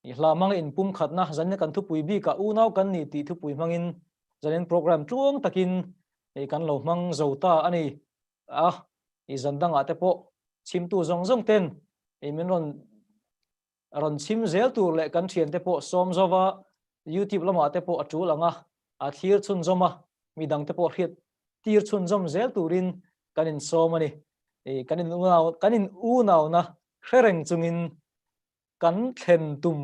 D: i hlamang in pum khat na zanna kan thu pui bi ka u naw kan ni ti thu pui mangin zanin program chuang takin e kan lo mang zota ani i zandanga te po chim tu zong ten e min ron chim zel tur le kan thian te po som zowa YouTube lama te po atu langa a thir chun zoma midang te po hriat tir chun zom zel turin kanin somani e kanin u naw na hrengen chungin kan thlen tum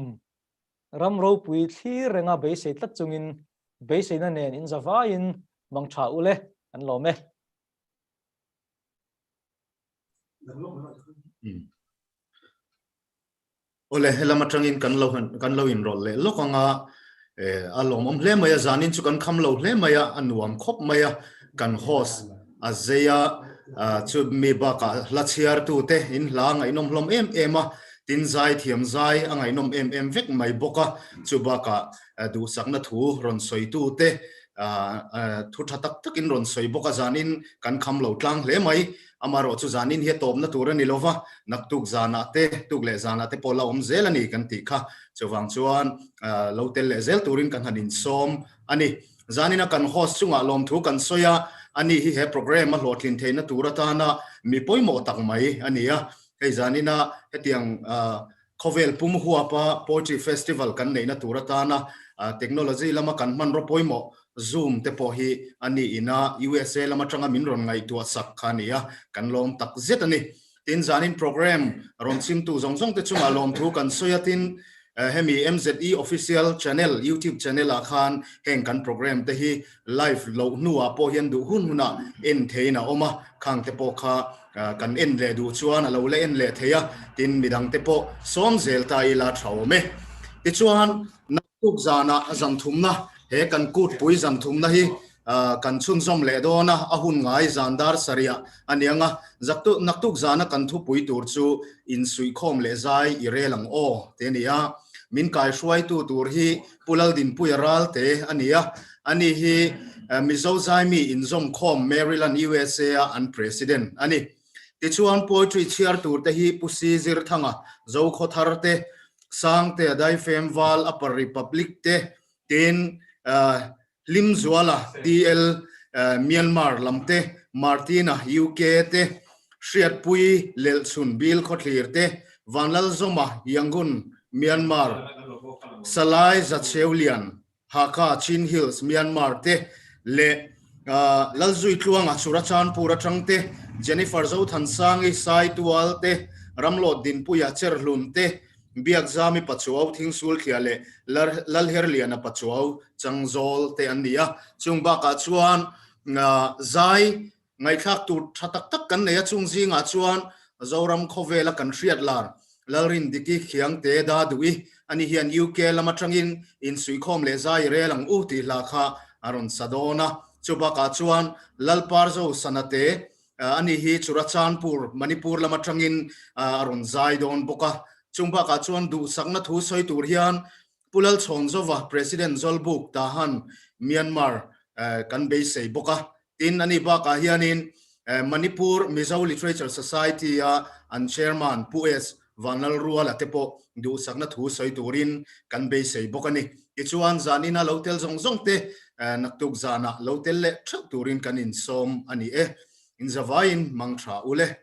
D: ram ro pui thi renga be se tlat chungin be se na nen in zawa in mang tha ule an lo me
C: ole helama tangin kan lo in rol le lokanga alom hle maya zanin chu kan kham lo hle maya anuam khop maya kan host azeya chu me ba ka lachiar tu te in lang inom hlom ema tin zai thiam zai angai nom em vek mai boka chu ba ka du sakna thu ron soi tu te thu thatak takin ron soi boka zanin kan kham lo tlang hle mai amaro chu zanin he top na tur ani lova nak tuk zana te tuk le zana te pola zel ani kan ti kha chuwang chuan lo tel le zel turin kan hanin som ani zanina kan host chunga lom thu kan soya ani hi he program a hlotlin theina turata na mi poimo tak mai ania hei zanina hetiang khovel pum huapa poetry festival kan nei na turatana technology lama kan man ro poimo zoom te po hi ani ina USA lama tanga min ron ngai tu sak khania kan lom tak zet ani tin zanin program ron sim tu zong zong te chunga lom thu kan soyatin hemi MZE official channel YouTube channel a khan heng kan program te hi live lo nuwa po hian du hun huna en theina oma khang te po kha kan en le du chuan alo le en le theya tin midang te po som zel ta ila thawme ti chuan nakuk zana zan thumna he kan kut pui zan thumna hi kan chun zom le dona ahun ngai zandar saria anianga zaktu naktuk zana kan thu pui tur chu in sui khom le zai irelang o tenia min kai shwai tu tur hi pulal din puyaral te ania ani hi Mizo Zaimi Inzawmkhawm Maryland USA an president ani tichuan poetry chiar tur te hi pusi zir thanga zo khothar te sang te dai fem wal upper republic te tin lim zuala DL Myanmar lamte Martina UK te Shriat Pui Lel Sun Bil Khotlir te Vanlal Zoma Yangon Myanmar Salai Zatseulian Haka Chin Hills Myanmar te le Lalzui Tluanga Surachan Pura Trangte Jennifer Zo Thansangi Sai Tual te Ramlot Din Puya Cherlun te Biak Zami Pachuaw Thingsul Khiale Lalherliana Pachuaw Changzol te Andia Chungba Ka Chuan Zai Ngai Khak Tu Thatak Tak Kan Neya Chungzi Nga Chuan Zoram Khovela Kan Riat Lar Lalrin Diki Khiang Te Da Dui Ani Hian UK Lamatrangin in Suikhom Le Zai Relang Uti Lakha Aron Sadona Chuba Ka Chuan Lalparzo Sanate ani hi Churachanpur Manipur Lamatrangin Aron Zai Don Boka Chungba Ka Chuan Du Sakna Thu Soi Tur Hian Pulal Chonzova President Zolbuk Tahan Myanmar kan be sei boka tin ani ba ka hianin Manipur Mizo Literature Society an chairman Pu.S. Vanal Ruala Tepo Du Sakna Thu Soi Turin kan be sei bokani ichuan zanina lotel zong zong te naktuk zana lotel le thak turin kanin som ani Inzawmkhawm mangtha ule